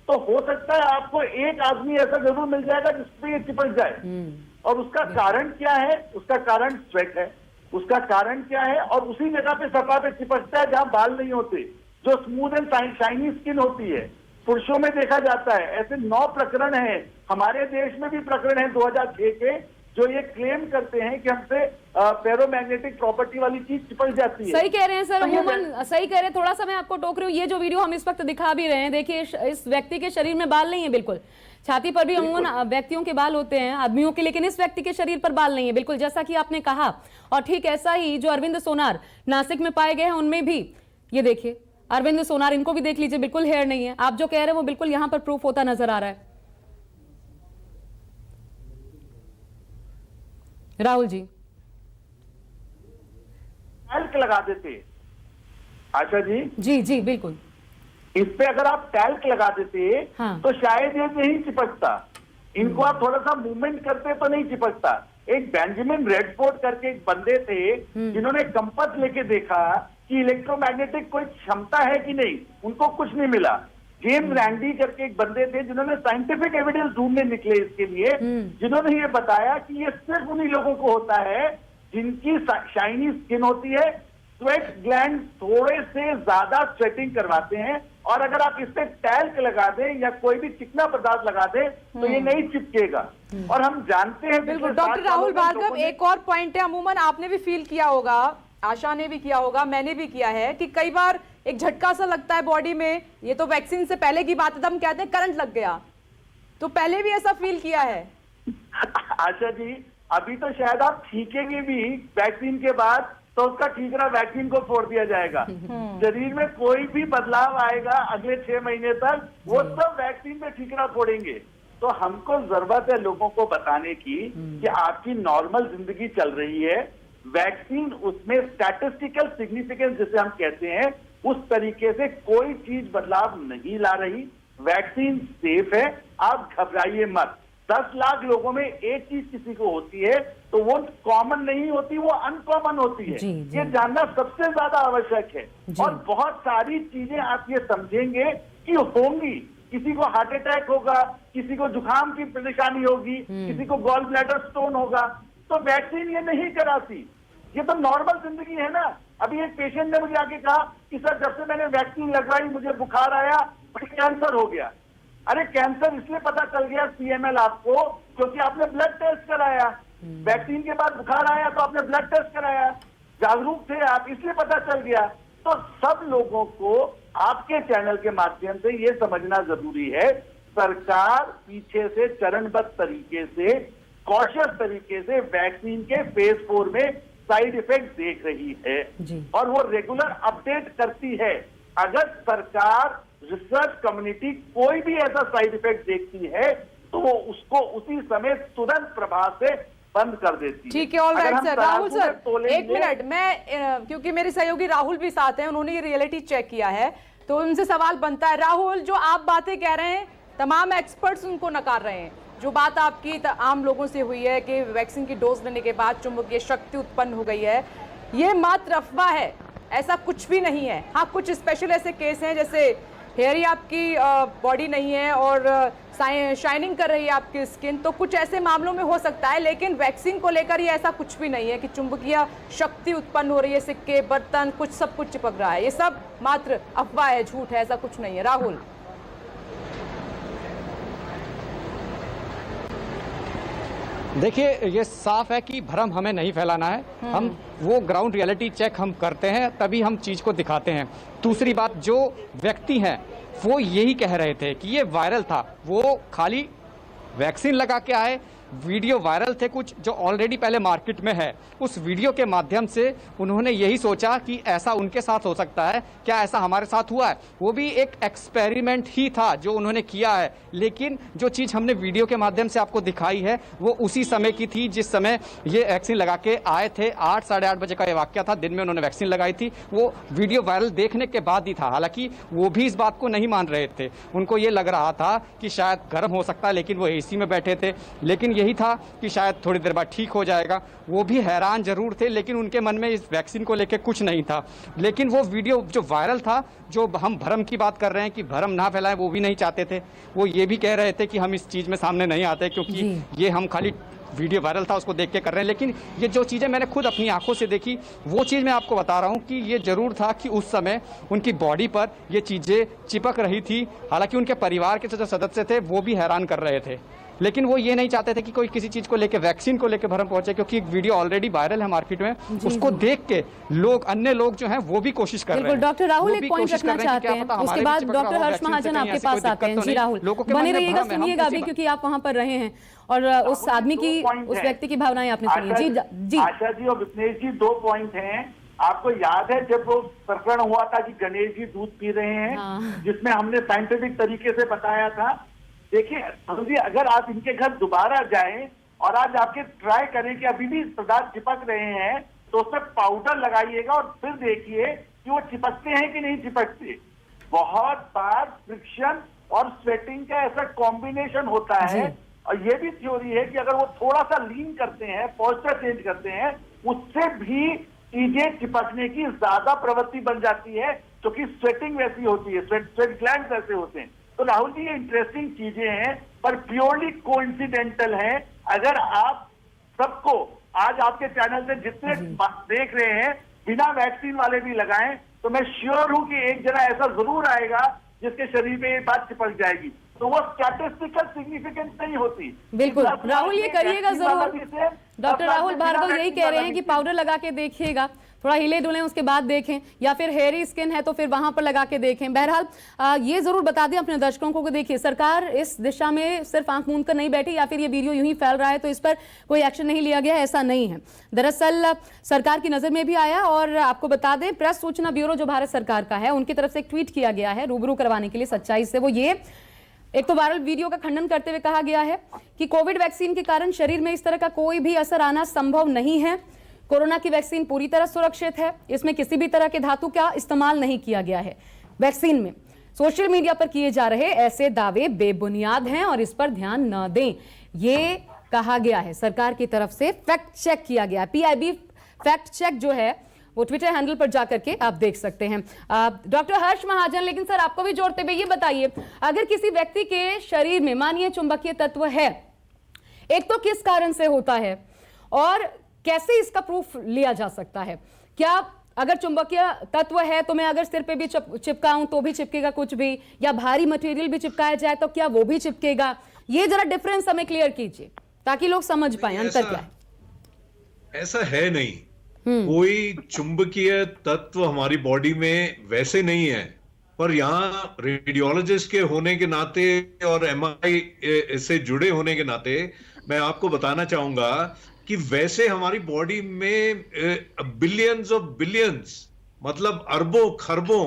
तो हो सकता है आपको एक आदमी ऐसा जरूर मिल जाएगा जिसपे ये चिपक जाए। और उसका कारण क्या है? उसका कारण स्वेट है। उसका कारण क्या है? और उसी जगह पे सफा पे चिपकता है जहां बाल नहीं होते, जो स्मूथ एंड शाइनी स्किन होती है। पुरुषों में देखा जाता है। ऐसे 9 प्रकरण हैं, हमारे देश में भी प्रकरण है 2006 के, जो ये क्लेम करते हैं कि हमसे फेरोमैग्नेटिक प्रॉपर्टी वाली चीज चिपक जाती है।
सही कह रहे हैं सर, अमूमन सही कह रहे हैं। थोड़ा सा मैं आपको टोक रही हूँ, ये जो वीडियो हम इस वक्त दिखा भी रहे हैं, देखिए इस व्यक्ति के शरीर में बाल नहीं है, बिल्कुल छाती पर भी अमूमन व्यक्तियों के बाल होते हैं, आदमियों के, लेकिन इस व्यक्ति के शरीर पर बाल नहीं है, बिल्कुल जैसा कि आपने कहा। और ठीक ऐसा ही जो अरविंद सोनार नासिक में पाए गए हैं, उनमें भी ये देखिए अरविंद सोनार, इनको भी देख लीजिए, बिल्कुल हेयर नहीं है। आप जो कह रहे हैं वो बिल्कुल यहां पर प्रूफ होता नजर आ रहा है। राहुल जी,
टैल्क लगा देते आशा जी,
जी जी बिल्कुल,
इस पे अगर आप टैल्क लगा देते
हाँ।
तो शायद ये नहीं चिपकता। इनको आप थोड़ा सा मूवमेंट करते तो नहीं चिपकता। एक बेंजामिन रेडफोर्ड करके एक बंदे थे जिन्होंने कंपास लेके देखा कि इलेक्ट्रोमैग्नेटिक कोई क्षमता है कि नहीं, उनको कुछ नहीं मिला। जेम्स रैंडी करके एक बंदे थे जिन्होंने साइंटिफिक एविडेंस ढूंढने निकले इसके लिए, जिन्होंने ये बताया कि ये सिर्फ उन्हीं लोगों को होता है जिनकी शाइनी स्किन होती है, स्वेट ग्लैंड थोड़े से ज्यादा स्वेटिंग करवाते हैं, और अगर आप इस पे टैल्क लगा दें या कोई भी चिकना पदार्थ लगा दें तो ये नहीं चिपकेगा। और हम जानते हैं
बिल्कुल। डॉक्टर राहुल भार्गव, एक और पॉइंट है, अमूमन आपने भी फील किया होगा, आशा ने भी किया होगा, मैंने भी किया है, कि कई बार एक झटका सा लगता है बॉडी में। ये तो वैक्सीन से पहले की बात है, हम कहते हैं करंट लग गया, तो पहले भी ऐसा फील किया है?
आशा जी, अभी तो शायद आप छींकेंगे भी वैक्सीन के बाद तो उसका ठीकरा वैक्सीन को फोड़ दिया जाएगा। शरीर में कोई भी बदलाव आएगा अगले 6 महीने तक, वो सब वैक्सीन पे ठीकरा फोड़ेंगे। तो हमको जरूरत है लोगों को बताने की कि आपकी नॉर्मल जिंदगी चल रही है, वैक्सीन उसमें स्टैटिस्टिकल सिग्निफिकेंस जिसे हम कहते हैं, उस तरीके से कोई चीज बदलाव नहीं ला रही। वैक्सीन सेफ है, आप घबराइए मत। 10 लाख लोगों में एक चीज किसी को होती है तो वो कॉमन नहीं होती, वो अनकॉमन होती है। ये जानना सबसे ज्यादा आवश्यक है। और बहुत सारी चीजें आप ये समझेंगे कि होंगी, किसी को हार्ट अटैक होगा, किसी को जुकाम की परेशानी होगी, किसी को गॉल ब्लैडर स्टोन होगा, तो वैक्सीन ये नहीं कराती। ये तो नॉर्मल जिंदगी है ना। अभी एक पेशेंट ने मुझे आके कहा कि सर जब से मैंने वैक्सीन लगवाई मुझे बुखार आया, मुझे कैंसर हो गया। अरे कैंसर इसलिए पता चल गया CML आपको क्योंकि आपने ब्लड टेस्ट कराया। वैक्सीन के बाद बुखार आया तो आपने ब्लड टेस्ट कराया, जागरूक थे आप, इसलिए पता चल गया। तो सब लोगों को आपके चैनल के माध्यम से ये समझना जरूरी है, सरकार पीछे से चरणबद्ध तरीके से, कॉशियस तरीके से वैक्सीन के फेज 4 में साइड इफेक्ट देख रही है और वो रेगुलर अपडेट करती है। अगर सरकार, रिसर्च कम्युनिटी कोई भी ऐसा साइड इफेक्ट देखती है तो वो उसको उसी समय तुरंत प्रभाव से बंद कर देती है।
ठीक है, all right sir. Rahul sir, एक मिनट, मैं क्योंकि मेरे सहयोगी राहुल भी साथ हैं, उन्होंने ये रियलिटी चेक किया है, तो उनसे सवाल बनता है। राहुल, जो आप बातें कह रहे हैं तमाम एक्सपर्ट्स उनको नकार रहे हैं। जो बात आपकी आम लोगों से हुई है कि वैक्सीन की डोज लेने के बाद चुंबकीय शक्ति उत्पन्न हो गई है, ये मात्र अफवाह है, ऐसा कुछ भी नहीं है। हाँ, कुछ स्पेशल ऐसे केस हैं जैसे हेयरी आपकी बॉडी नहीं है और शाइनिंग कर रही है आपकी स्किन, तो कुछ ऐसे मामलों में हो सकता है, लेकिन वैक्सीन को लेकर ये ऐसा कुछ भी नहीं है कि चुंबकीय शक्ति उत्पन्न हो रही है, सिक्के, बर्तन, कुछ सब कुछ चिपक रहा है। ये सब मात्र अफवाह है, झूठ है, ऐसा कुछ नहीं है। राहुल,
देखिए, ये साफ है कि भ्रम हमें नहीं फैलाना है। हम वो ग्राउंड रियलिटी चेक हम करते हैं, तभी हम चीज को दिखाते हैं। दूसरी बात, जो व्यक्ति हैं वो यही कह रहे थे कि ये वायरल था, वो खाली वैक्सीन लगा के आए, वीडियो वायरल थे कुछ जो ऑलरेडी पहले मार्केट में है, उस वीडियो के माध्यम से उन्होंने यही सोचा कि ऐसा उनके साथ हो सकता है, क्या ऐसा हमारे साथ हुआ है। वो भी एक एक्सपेरिमेंट ही था जो उन्होंने किया है, लेकिन जो चीज़ हमने वीडियो के माध्यम से आपको दिखाई है वो उसी समय की थी जिस समय ये वैक्सीन लगा के आए थे। 8 साढ़े 8 बजे का ये वाक्य था, दिन में उन्होंने वैक्सीन लगाई थी। वो वीडियो वायरल देखने के बाद ही था। हालांकि वो भी इस बात को नहीं मान रहे थे, उनको ये लग रहा था कि शायद गर्म हो सकता है, लेकिन वो एसी में बैठे थे, लेकिन यही था कि शायद थोड़ी देर बाद ठीक हो जाएगा। वो भी हैरान जरूर थे, लेकिन उनके मन में इस वैक्सीन को लेकर कुछ नहीं था। लेकिन वो वीडियो जो वायरल था, जो हम भ्रम की बात कर रहे हैं कि भ्रम ना फैलाएं, वो भी नहीं चाहते थे। वो ये भी कह रहे थे कि हम इस चीज़ में सामने नहीं आते क्योंकि ये हम खाली वीडियो वायरल था उसको देख के कर रहे हैं। लेकिन ये जो चीज़ें मैंने खुद अपनी आंखों से देखी, वो चीज़ मैं आपको बता रहा हूँ कि ये जरूर था कि उस समय उनकी बॉडी पर ये चीज़ें चिपक रही थी। हालांकि उनके परिवार के जो सदस्य थे वो भी हैरान कर रहे थे, लेकिन वो ये नहीं चाहते थे कि कोई किसी चीज को लेके, वैक्सीन को लेके भ्रम पहुंचे, क्योंकि एक वीडियो ऑलरेडी वायरल है मार्केट में, उसको देख के लोग, अन्य लोग जो हैं वो भी कोशिश कर रहे हैं।
डॉक्टर राहुल एक पॉइंट रखना चाहते हैं, उसके बाद डॉक्टर हर्ष महाजन आपके पास आते हैं। जी राहुल, बने रहिएगा, सुनिएगा अभी, क्योंकि आप वहां पर रहे हैं और उस आदमी की, उस व्यक्ति की भावनाएं आपने सुनी। जी जी
आशा जी और विष्णेश जी, 2 पॉइंट हैं। आपको याद है जब वो प्रकरण हुआ था कि गणेश जी दूध पी रहे हैं, जिसमें हमने साइंटिफिक तरीके से बताया था। देखिए जी, अगर आप इनके घर दोबारा जाएं और आज आपके ट्राई करें कि अभी भी पदार्थ चिपक रहे हैं, तो उसमें पाउडर लगाइएगा और फिर देखिए कि वो चिपकते हैं कि नहीं चिपकते। बहुत बार फ्रिक्शन और स्वेटिंग का ऐसा कॉम्बिनेशन होता है, और ये भी थ्योरी है कि अगर वो थोड़ा सा लीन करते हैं, पोस्चर चेंज करते हैं, उससे भी चीजें चिपकने की ज्यादा प्रवृत्ति बन जाती है, क्योंकि स्वेटिंग वैसी होती है, स्वेट ग्लैंड वैसे होते हैं। तो राहुल जी, ये इंटरेस्टिंग चीजें हैं पर प्योरली कोइंसिडेंटल हैं। अगर आप सबको आज आपके चैनल से जितने देख रहे हैं बिना वैक्सीन वाले भी लगाएं, तो मैं श्योर हूं कि एक जना ऐसा जरूर आएगा जिसके शरीर में ये बात चिपक जाएगी। तो वो स्टैटिस्टिकल सिग्निफिकेंस नहीं होती।
बिल्कुल राहुल, ये करिएगा जरूर। डॉक्टर राहुल भार्गव यही कह रहे हैं कि पाउडर लगा के देखिएगा, थोड़ा हिले डुले उसके बाद देखें, या फिर हेयरी स्किन है तो फिर वहां पर लगा के देखें। बहरहाल ये जरूर बता दें अपने दर्शकों को कि देखिए, सरकार इस दिशा में सिर्फ आंख मूंद कर नहीं बैठी या फिर ये वीडियो यूं ही फैल रहा है तो इस पर कोई एक्शन नहीं लिया गया, ऐसा नहीं है। दरअसल सरकार की नजर में भी आया, और आपको बता दें प्रेस सूचना ब्यूरो जो भारत सरकार का है, उनकी तरफ से एक ट्वीट किया गया है रूबरू करवाने के लिए सच्चाई से। वो ये, एक तो वायरल वीडियो का खंडन करते हुए कहा गया है कि कोविड वैक्सीन के कारण शरीर में इस तरह का कोई भी असर आना संभव नहीं है। कोरोना की वैक्सीन पूरी तरह सुरक्षित है, इसमें किसी भी तरह के धातु का इस्तेमाल नहीं किया गया है। वैक्सीन में सोशल मीडिया पर किए जा रहे ऐसे दावे बेबुनियाद हैं और इस पर ध्यान न दें, ये कहा गया है सरकार की तरफ से। फैक्ट चेक किया गया, PIB फैक्ट चेक जो है वो ट्विटर हैंडल पर जाकर के आप देख सकते हैं। डॉक्टर हर्ष महाजन, लेकिन सर आपको भी जोड़ते हुए ये बताइए, अगर किसी व्यक्ति के शरीर में मानिए चुंबकीय तत्व है, एक तो किस कारण से होता है और कैसे इसका प्रूफ लिया जा सकता है? क्या अगर चुंबकीय तत्व है तो मैं अगर सिर पे भी चिपकाऊं तो भी चिपकेगा कुछ भी, या भारी मटेरियल भी चिपकाया जाए तो क्या वो भी चिपकेगा? ये जरा डिफरेंस हमें क्लियर कीजिए ताकि लोग समझ पाए अंतर क्या है।
ऐसा है नहीं, कोई चुंबकीय तत्व हमारी बॉडी में वैसे नहीं है, पर यहाँ रेडियोलॉजिस्ट के होने के नाते और MRI से जुड़े होने के नाते मैं आपको बताना चाहूंगा कि वैसे हमारी बॉडी में बिलियंस ऑफ बिलियंस, मतलब अरबों खरबों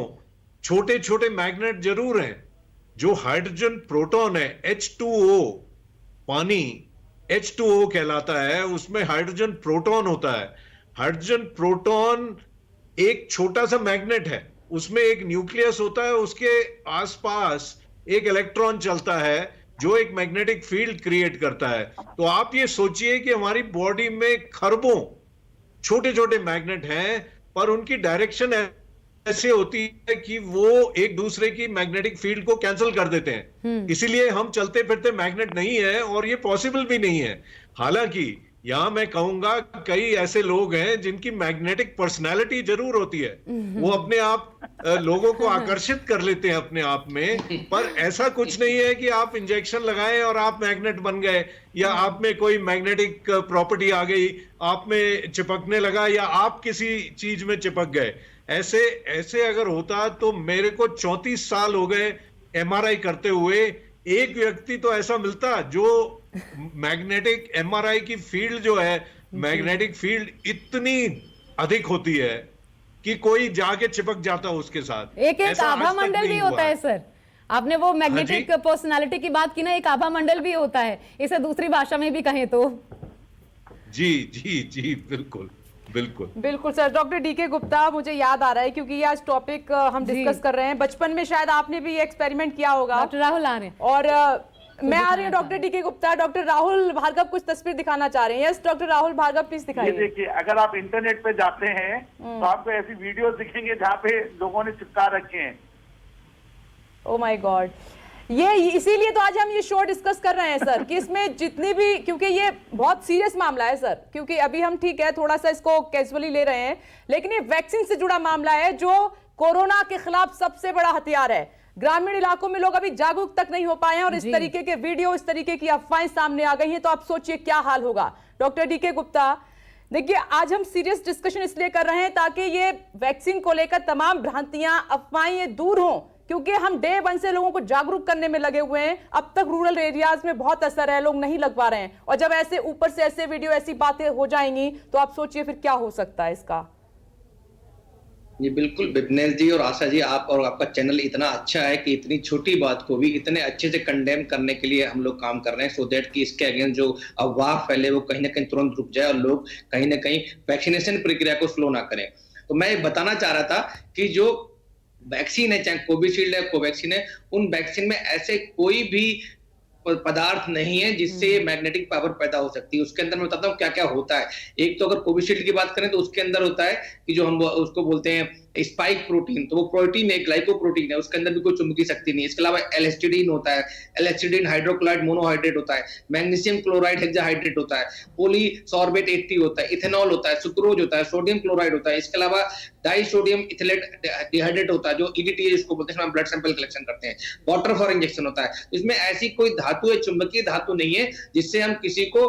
छोटे छोटे मैग्नेट जरूर हैं। जो हाइड्रोजन प्रोटॉन है, H2O, पानी H2O कहलाता है, उसमें हाइड्रोजन प्रोटॉन होता है। हाइड्रोजन प्रोटॉन एक छोटा सा मैग्नेट है, उसमें एक न्यूक्लियस होता है, उसके आसपास एक इलेक्ट्रॉन चलता है जो एक मैग्नेटिक फील्ड क्रिएट करता है। तो आप ये सोचिए कि हमारी बॉडी में खरबों छोटे छोटे मैग्नेट हैं, पर उनकी डायरेक्शन ऐसे होती है कि वो एक दूसरे की मैग्नेटिक फील्ड को कैंसिल कर देते हैं। इसीलिए हम चलते फिरते मैग्नेट नहीं है और ये पॉसिबल भी नहीं है। हालांकि यहां मैं कहूंगा कई ऐसे लोग हैं जिनकी मैग्नेटिक पर्सनालिटी जरूर होती है, वो अपने आप लोगों को आकर्षित कर लेते हैं अपने आप में, पर ऐसा कुछ नहीं है कि आप इंजेक्शन लगाएं और आप मैग्नेट बन गए, या आप में कोई मैग्नेटिक प्रॉपर्टी आ गई, आप में चिपकने लगा, या आप किसी चीज में चिपक गए। ऐसे अगर होता तो मेरे को 34 साल हो गए एमआरआई करते हुए, एक व्यक्ति तो ऐसा मिलता जो मैग्नेटिक एमआरआई की फील्ड जो है, मैग्नेटिक फील्ड इतनी अधिक होती है कि कोई जाके चिपक जाता उसके साथ।
एक आभा मंडल भी होता है सर, आपने वो मैग्नेटिक पर्सनालिटी की बात की ना, एक आभा मंडल भी होता है, इसे दूसरी भाषा में भी कहें तो।
जी जी जी, बिल्कुल बिल्कुल
बिल्कुल सर। डॉक्टर डीके गुप्ता, मुझे याद आ रहा है क्योंकि ये आज टॉपिक हम डिस्कस कर रहे हैं, बचपन में शायद आपने भी ये एक्सपेरिमेंट किया होगा।
डॉक्टर राहुल आ रहे हैं
और मैं आ रही हूँ डॉक्टर डीके गुप्ता। डॉक्टर राहुल भार्गव कुछ तस्वीर दिखाना चाह रहे हैं। Yes doctor Rahul Bhargav, please दिखाइए।
देखिए, अगर आप इंटरनेट पे जाते हैं तो आपको ऐसी वीडियोस दिखेंगे जहाँ पे लोगों ने चिपका रखे हैं।
ओ माय गॉड, ये इसीलिए तो आज हम ये शो डिस्कस कर रहे हैं सर कि इसमें जितनी भी, क्योंकि ये बहुत सीरियस मामला है सर, क्योंकि अभी हम ठीक है थोड़ा सा इसको कैजुअली ले रहे हैं, लेकिन ये वैक्सीन से जुड़ा मामला है जो कोरोना के खिलाफ सबसे बड़ा हथियार है। ग्रामीण इलाकों में लोग अभी जागरूक तक नहीं हो पाए हैं और इस तरीके के वीडियो, इस तरीके की अफवाहें सामने आ गई हैं, तो आप सोचिए क्या हाल होगा। डॉक्टर डीके गुप्ता, देखिए आज हम सीरियस डिस्कशन इसलिए कर रहे हैं ताकि ये वैक्सीन को लेकर तमाम भ्रांतियां, अफवाहें ये दूर हों, क्योंकि हम डे वन से लोगों को जागरूक करने में लगे हुए हैं। अब तक रूरल एरियाज में बहुत असर है, लोग नहीं लगवा रहे हैं, और जब ऐसे ऊपर से ऐसे वीडियो, ऐसी बातें हो जाएंगी तो आप सोचिए फिर क्या हो सकता है इसका।
जी बिल्कुल विपनेश जी और आशा जी, आप और आपका चैनल इतना अच्छा है कि इतनी छोटी बात को भी इतने अच्छे से कंडेम करने के लिए हम लोग काम कर रहे हैं, सो दैट कि इसके अगेंस्ट जो अफवाह फैले वो कहीं ना कहीं तुरंत रुक जाए और लोग कहीं ना कहीं वैक्सीनेशन प्रक्रिया को स्लो ना करें। तो मैं बताना चाह रहा था कि जो वैक्सीन है, चाहे कोविशील्ड है, कोवैक्सीन है, उन वैक्सीन में ऐसे कोई भी पदार्थ नहीं है जिससे मैग्नेटिक पावर पैदा हो सकती है। उसके अंदर मैं बताता हूँ क्या क्या होता है। एक तो अगर कोविशील्ड की बात करें तो उसके अंदर होता है कि जो हम उसको बोलते हैं स्पाइक प्रोटीन, तो वो प्रोटीन है, ग्लाइकोप्रोटीन है, उसके अंदर भी कोई चुंबकीय शक्ति नहीं है। इसके अलावा एलएसटीडीन होता है, एलएसटीडीन हाइड्रोक्लोराइड मोनोहाइड्रेट होता है, मैग्नीशियम क्लोराइड हेक्साहाइड्रेट होता है, पॉलीसॉर्बेट 80 होता है, इथेनॉल होता है, सुक्रोज होता है, सोडियम क्लोराइड होता है। इसके अलावा डाई सोडियम इथाइलेट डिहाइड्रेट होता है, जो ईडीटी जिसको बोलते हैं, हम ब्लड सैंपल कलेक्शन करते हैं। वाटर फॉर इंजेक्शन होता है। इसमें ऐसी कोई धातु है, चुंबकीय धातु नहीं है जिससे हम किसी को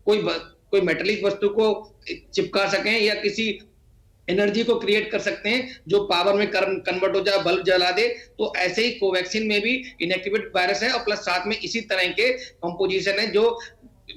कोई मेटेलिक वस्तु को चिपका सकें या किसी एनर्जी को क्रिएट कर सकते हैं जो पावर में कन्वर्ट हो जाए, बल्ब जला दे। तो ऐसे ही कोवैक्सीन में भी इनएक्टिवेट वायरस है और प्लस साथ में इसी तरह के कंपोजिशन है जो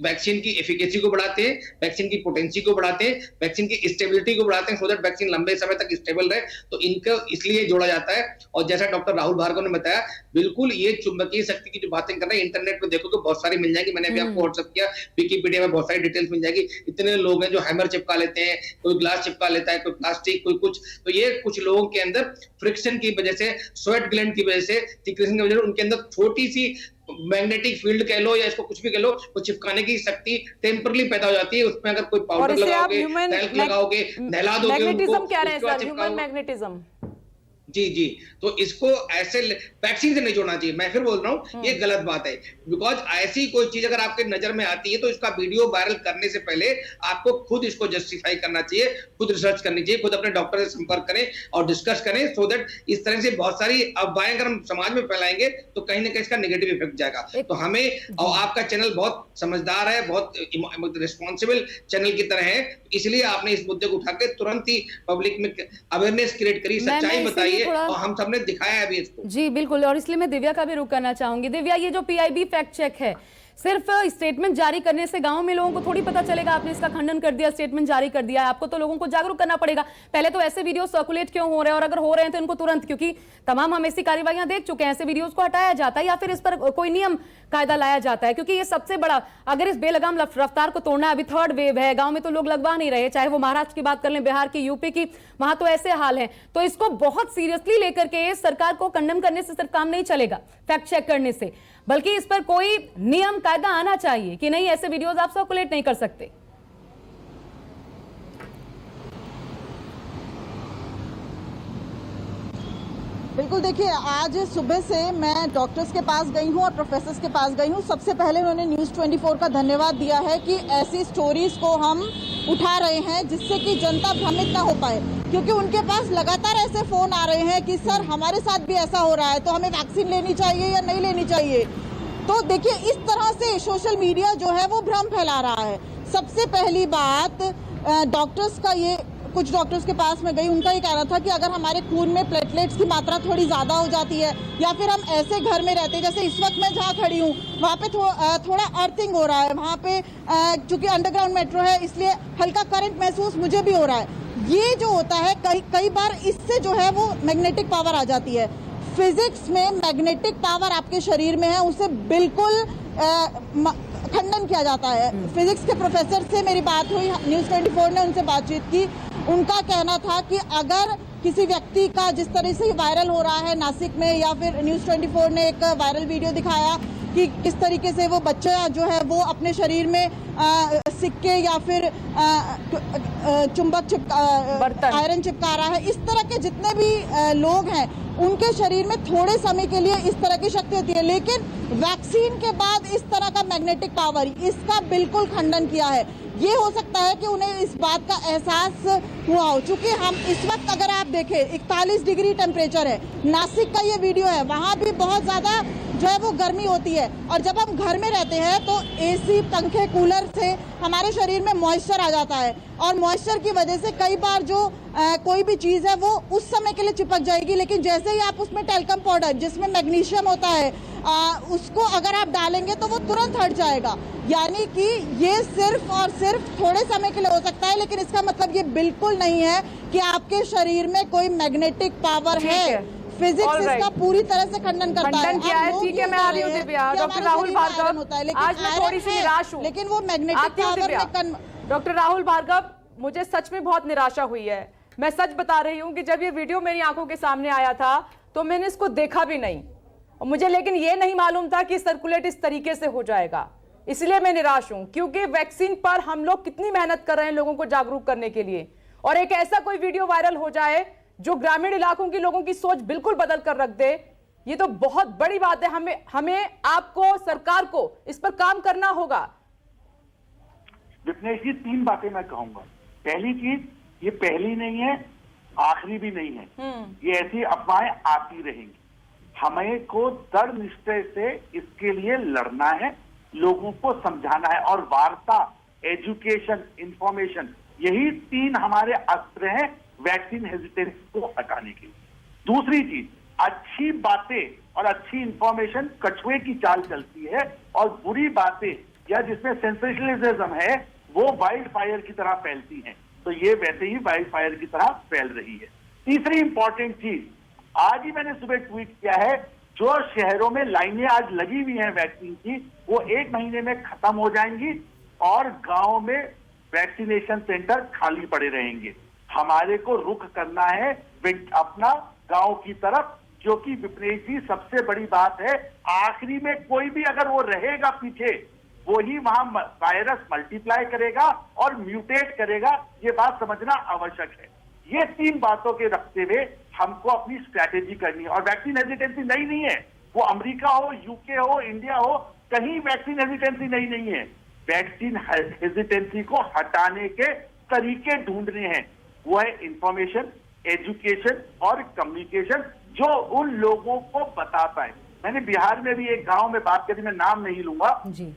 वैक्सीन की एफिकेसी को बढ़ाते हैं, वैक्सीन की पोटेंसी को बढ़ाते हैं, वैक्सीन की स्टेबिलिटी को बढ़ाते हैं, सो दैट वैक्सीन लंबे समय तक स्टेबल रहे। तो इनको इसलिए जोड़ा जाता है। और जैसा डॉक्टर राहुल भार्गव ने बताया, बिल्कुल ये चुंबकीय शक्ति की जो बातें कर रहे हैं, इंटरनेट पे देखो तो बहुत सारी मिल जाएगी। मैंने भी आपको व्हाट्सएप किया, विकिपीडिया में बहुत सारी डिटेल्स मिल जाएगी। इतने लोग हैं जो हैमर चिपका लेते हैं, कोई ग्लास चिपका लेता है, कोई प्लास्टिक, कोई कुछ। तो ये कुछ लोगों के अंदर फ्रिक्शन की वजह से, स्वेट ग्लैंड की वजह से, सिक्रेशन की वजह से उनके अंदर छोटी सी मैग्नेटिक फील्ड कह लो या इसको कुछ भी कह लो, वो चिपकाने की शक्ति टेम्परली पैदा हो जाती है। उसमें अगर कोई पाउडर लगाओगे, टैल्क लगाओगे, नहला दोगे उनको,
मैग्नेटिज्म कह रहे हैं सर, ह्यूमन मैग्नेटिज्म।
जी जी, तो इसको ऐसे वैक्सीन से नहीं जोड़ना चाहिए। मैं फिर बोल रहा हूँ ये गलत बात है, बिकॉज ऐसी कोई चीज अगर आपके नजर में आती है तो इसका वीडियो वायरल करने से पहले आपको खुद इसको जस्टिफाई करना चाहिए, खुद रिसर्च करनी चाहिए, खुद अपने डॉक्टर से संपर्क करें और डिस्कस करें, सो दैट इस तरह से बहुत सारी अफवाहें अगर हम समाज में फैलाएंगे तो कहीं ना कहीं इसका नेगेटिव इफेक्ट जाएगा। तो हमें, और आपका चैनल बहुत समझदार है, बहुत रिस्पॉन्सिबल चैनल की तरह है, इसलिए आपने इस मुद्दे को उठा के तुरंत ही पब्लिक में अवेयरनेस क्रिएट करी, सच्चाई बताई और हम सबने दिखाया है अभी इसको।
जी बिल्कुल, और इसलिए मैं दिव्या का भी रुख करना चाहूंगी। दिव्या, ये जो पीआईबी फैक्ट चेक है, सिर्फ स्टेटमेंट जारी करने से गांव में लोगों को थोड़ी पता चलेगा आपने इसका खंडन कर दिया, स्टेटमेंट जारी कर दिया है। आपको तो लोगों को जागरूक करना पड़ेगा। पहले तो ऐसे वीडियो सर्कुलेट क्यों हो रहे हैं, और अगर हो रहे हैं तो इनको तुरंत, क्योंकि तमाम हम ऐसी कार्यवाहियां देख चुके हैं, ऐसे वीडियोस को हटाया जाता है या फिर इस पर कोई नियम कायदा लाया जाता है। क्योंकि ये सबसे बड़ा, अगर इस बेलगाम रफ्तार को तोड़ना, अभी थर्ड वेव है, गांव में तो लोग लगवा नहीं रहे, चाहे वो महाराष्ट्र की बात कर लें, बिहार की, यूपी की, वहां तो ऐसे हाल है। तो इसको बहुत सीरियसली लेकर के सरकार को कंडेम करने से सिर्फ काम नहीं चलेगा, फैक्ट चेक करने से, बल्कि इस पर कोई नियम कायदा आना चाहिए कि नहीं, ऐसे वीडियोस आप सर्कुलेट नहीं कर सकते।
बिल्कुल, देखिए आज सुबह से मैं डॉक्टर्स के पास गई हूँ और प्रोफेसर्स के पास गई हूँ। सबसे पहले उन्होंने न्यूज़ 24 का धन्यवाद दिया है कि ऐसी स्टोरीज को हम उठा रहे हैं जिससे कि जनता भ्रमित ना हो पाए, क्योंकि उनके पास लगातार ऐसे फोन आ रहे हैं कि सर हमारे साथ भी ऐसा हो रहा है, तो हमें वैक्सीन लेनी चाहिए या नहीं लेनी चाहिए। तो देखिए, इस तरह से सोशल मीडिया जो है वो भ्रम फैला रहा है। सबसे पहली बात, डॉक्टर्स का ये, कुछ डॉक्टर्स के पास में गई, उनका ये कहना था कि अगर हमारे खून में प्लेटलेट्स की मात्रा थोड़ी ज़्यादा हो जाती है, या फिर हम ऐसे घर में रहते हैं, जैसे इस वक्त मैं जहाँ खड़ी हूँ वहाँ पे थोड़ा अर्थिंग हो रहा है, वहाँ पे चूंकि अंडरग्राउंड मेट्रो है इसलिए हल्का करंट महसूस मुझे भी हो रहा है। ये जो होता है कई बार इससे जो है वो मैग्नेटिक पावर आ जाती है। फिजिक्स में मैग्नेटिक पावर आपके शरीर में है, उसे बिल्कुल खंडन किया जाता है। फिजिक्स के प्रोफेसर से मेरी बात हुई, न्यूज़ 24 ने उनसे बातचीत की। उनका कहना था कि अगर किसी व्यक्ति का जिस तरह से वायरल हो रहा है नासिक में, या फिर न्यूज़ 24 ने एक वायरल वीडियो दिखाया कि किस तरीके से वो बच्चा जो है वो अपने शरीर में सिक्के या फिर चुंबक आयरन चिपका रहा है, इस तरह के जितने भी लोग हैं उनके शरीर में थोड़े समय के लिए इस तरह की शक्ति होती है, लेकिन वैक्सीन के बाद इस तरह का मैग्नेटिक पावर, इसका बिल्कुल खंडन किया है। ये हो सकता है कि उन्हें इस बात का एहसास हुआ हो, चूंकि हम इस वक्त अगर आप देखें 41 डिग्री टेम्परेचर है, नासिक का ये वीडियो है, वहाँ भी बहुत ज़्यादा जो है वो गर्मी होती है। और जब हम घर में रहते हैं तो एसी, पंखे, कूलर से हमारे शरीर में मॉइस्चर आ जाता है, और मॉइस्चर की वजह से कई बार जो कोई भी चीज़ है वो उस समय के लिए चिपक जाएगी, लेकिन जैसे ही आप उसमें टेल्कम पाउडर जिसमें मैग्नीशियम होता है उसको अगर आप डालेंगे तो वो तुरंत हट जाएगा। यानी कि ये सिर्फ और सिर्फ थोड़े समय के लिए हो सकता है, लेकिन इसका मतलब ये बिल्कुल नहीं है कि आपके शरीर में कोई मैग्नेटिक पावर है। फिजिक्स इसका पूरी तरह से खंडन करता है।
किया है, ठीक है, मैं आ रही हूँ दिव्या। डॉक्टर राहुल भार्गव, आज मैं थोड़ी सी निराश हूँ,
लेकिन वो मैग्नेटिक पावर में।
डॉक्टर राहुल भार्गव, मुझे सच में बहुत निराशा हुई है। मैं सच बता रही हूँ कि जब ये वीडियो मेरी आंखों के सामने आया था तो मैंने इसको देखा भी नहीं, और मुझे लेकिन ये नहीं मालूम था कि सर्कुलेट इस तरीके से हो जाएगा। इसलिए मैं निराश हूं, क्योंकि वैक्सीन पर हम लोग कितनी मेहनत कर रहे हैं लोगों को जागरूक करने के लिए, और एक ऐसा कोई वीडियो वायरल हो जाए जो ग्रामीण इलाकों के लोगों की सोच बिल्कुल बदल कर रख दे, ये तो बहुत बड़ी बात है। हमें आपको, सरकार को इस पर काम करना होगा।
विपनेश जी, 3 बातें मैं कहूंगा। पहली चीज, ये पहली नहीं है, आखिरी भी नहीं है, ये ऐसी अफवाहें आती रहेंगी। हमें को दृढ़ निश्चय से इसके लिए लड़ना है, लोगों को समझाना है, और वार्ता, एजुकेशन, इंफॉर्मेशन, यही 3 हमारे अस्त्र हैं वैक्सीन हेजिटेंस को हटाने के लिए। दूसरी चीज, अच्छी बातें और अच्छी इंफॉर्मेशन कछुए की चाल चलती है, और बुरी बातें या जिसमें सेंसेशनलिज्म है वो वाइल्ड फायर की तरह फैलती हैं। तो ये वैसे ही वाइल्ड फायर की तरह फैल रही है। तीसरी इंपॉर्टेंट चीज, आज ही मैंने सुबह ट्वीट किया है, जो शहरों में लाइनें आज लगी हुई हैं वैक्सीन की, वो 1 महीने में खत्म हो जाएंगी, और गांव में वैक्सीनेशन सेंटर खाली पड़े रहेंगे। हमारे को रुख करना है अपना गांव की तरफ, क्योंकि विपनेश जी सबसे बड़ी बात है, आखिरी में कोई भी अगर वो रहेगा पीछे, वो ही वहां वायरस मल्टीप्लाई करेगा और म्यूटेट करेगा। ये बात समझना आवश्यक है। ये 3 बातों के रखते हुए हमको अपनी स्ट्रैटेजी करनी है। और वैक्सीन हेजिटेंसी नई नहीं है, वो अमेरिका हो, यूके हो, इंडिया हो, कहीं वैक्सीन हेजिटेंसी नई नहीं है। वैक्सीन हेजिटेंसी को हटाने के तरीके ढूंढने हैं, वो है इंफॉर्मेशन, एजुकेशन और कम्युनिकेशन, जो उन लोगों को बता पाए। मैंने बिहार में भी एक गांव में बात करी, मैं नाम नहीं लूंगा,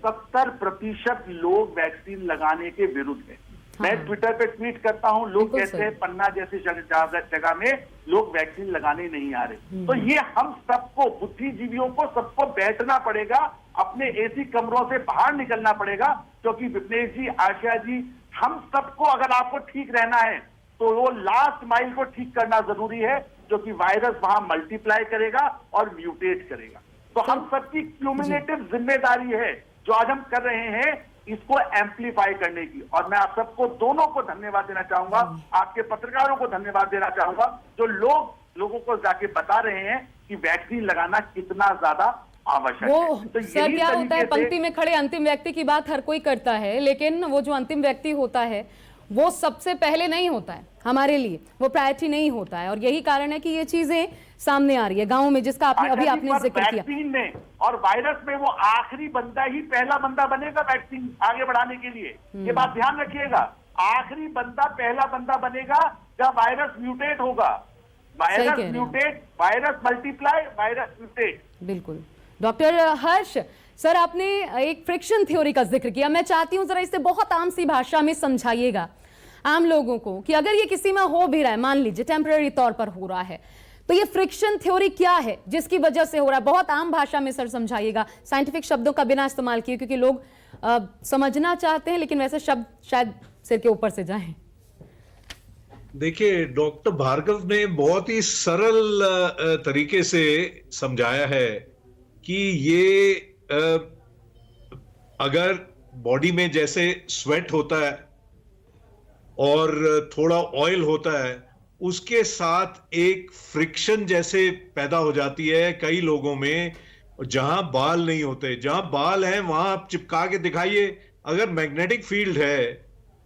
70% लोग वैक्सीन लगाने के विरुद्ध हैं। मैं ट्विटर पे ट्वीट करता हूँ, लोग
बिल्कुल
कहते
सही।
हैं पन्ना जैसी जगह में लोग वैक्सीन लगाने नहीं आ रहे। तो ये हम सबको, बुद्धिजीवियों को सबको बैठना पड़ेगा, अपने एसी कमरों से बाहर निकलना पड़ेगा, क्योंकि विपनेश जी, आशा जी, हम सबको, अगर आपको ठीक रहना है तो वो लास्ट माइल को ठीक करना जरूरी है, क्योंकि वायरस वहां मल्टीप्लाई करेगा और म्यूटेट करेगा। तो हम सबकी क्यूमुलेटिव जिम्मेदारी है जो आज हम कर रहे हैं, इसको एम्पलीफाई करने की। और मैं आप सबको, दोनों को धन्यवाद देना चाहूंगा, आपके पत्रकारों को धन्यवाद देना चाहूंगा, जो लोगों को जाके बता रहे हैं कि वैक्सीन लगाना कितना ज्यादा आवश्यक
वो
है। तो
सर
यही
क्या होता है,
तरीके से-
पंक्ति में खड़े अंतिम व्यक्ति की बात हर कोई करता है, लेकिन वो जो अंतिम व्यक्ति होता है वो सबसे पहले नहीं होता है हमारे लिए, वो प्रायोरिटी नहीं होता है। और यही कारण है कि ये चीजें सामने आ रही है गाँव में, जिसका अभी आपने जिक्र किया।
वैक्सीन में और वायरस में वो आखिरी बंदा ही पहला बंदा बनेगा वैक्सीन आगे बढ़ाने के लिए। ये बात ध्यान रखिएगा, आखिरी बंदा पहला बंदा बनेगा जब वायरस म्यूटेट होगा।
सही कह
वायरस
रहे हैं।
Mutate, virus multiply, virus mutate.
बिल्कुल। डॉक्टर हर्ष सर, आपने एक फ्रिक्शन थ्योरी का जिक्र किया, मैं चाहती हूं जरा इसे बहुत आम सी भाषा में समझाइएगा आम लोगों को कि अगर ये किसी में हो भी रहा है, मान लीजिए टेम्पररी तौर पर हो रहा है, तो ये फ्रिक्शन थ्योरी क्या है जिसकी वजह से हो रहा है? बहुत आम भाषा में सर समझाइएगा, साइंटिफिक शब्दों का बिना इस्तेमाल किए, क्योंकि लोग समझना चाहते हैं लेकिन वैसे शब्द शायद सिर के ऊपर से जाएं।
देखिए, डॉक्टर भार्गव ने बहुत ही सरल तरीके से समझाया है कि ये अगर बॉडी में जैसे स्वेट होता है और थोड़ा ऑयल होता है, उसके साथ एक फ्रिक्शन जैसे पैदा हो जाती है कई लोगों में। जहां बाल नहीं होते, जहां बाल हैं वहां आप चिपका के दिखाइए, अगर मैग्नेटिक फील्ड है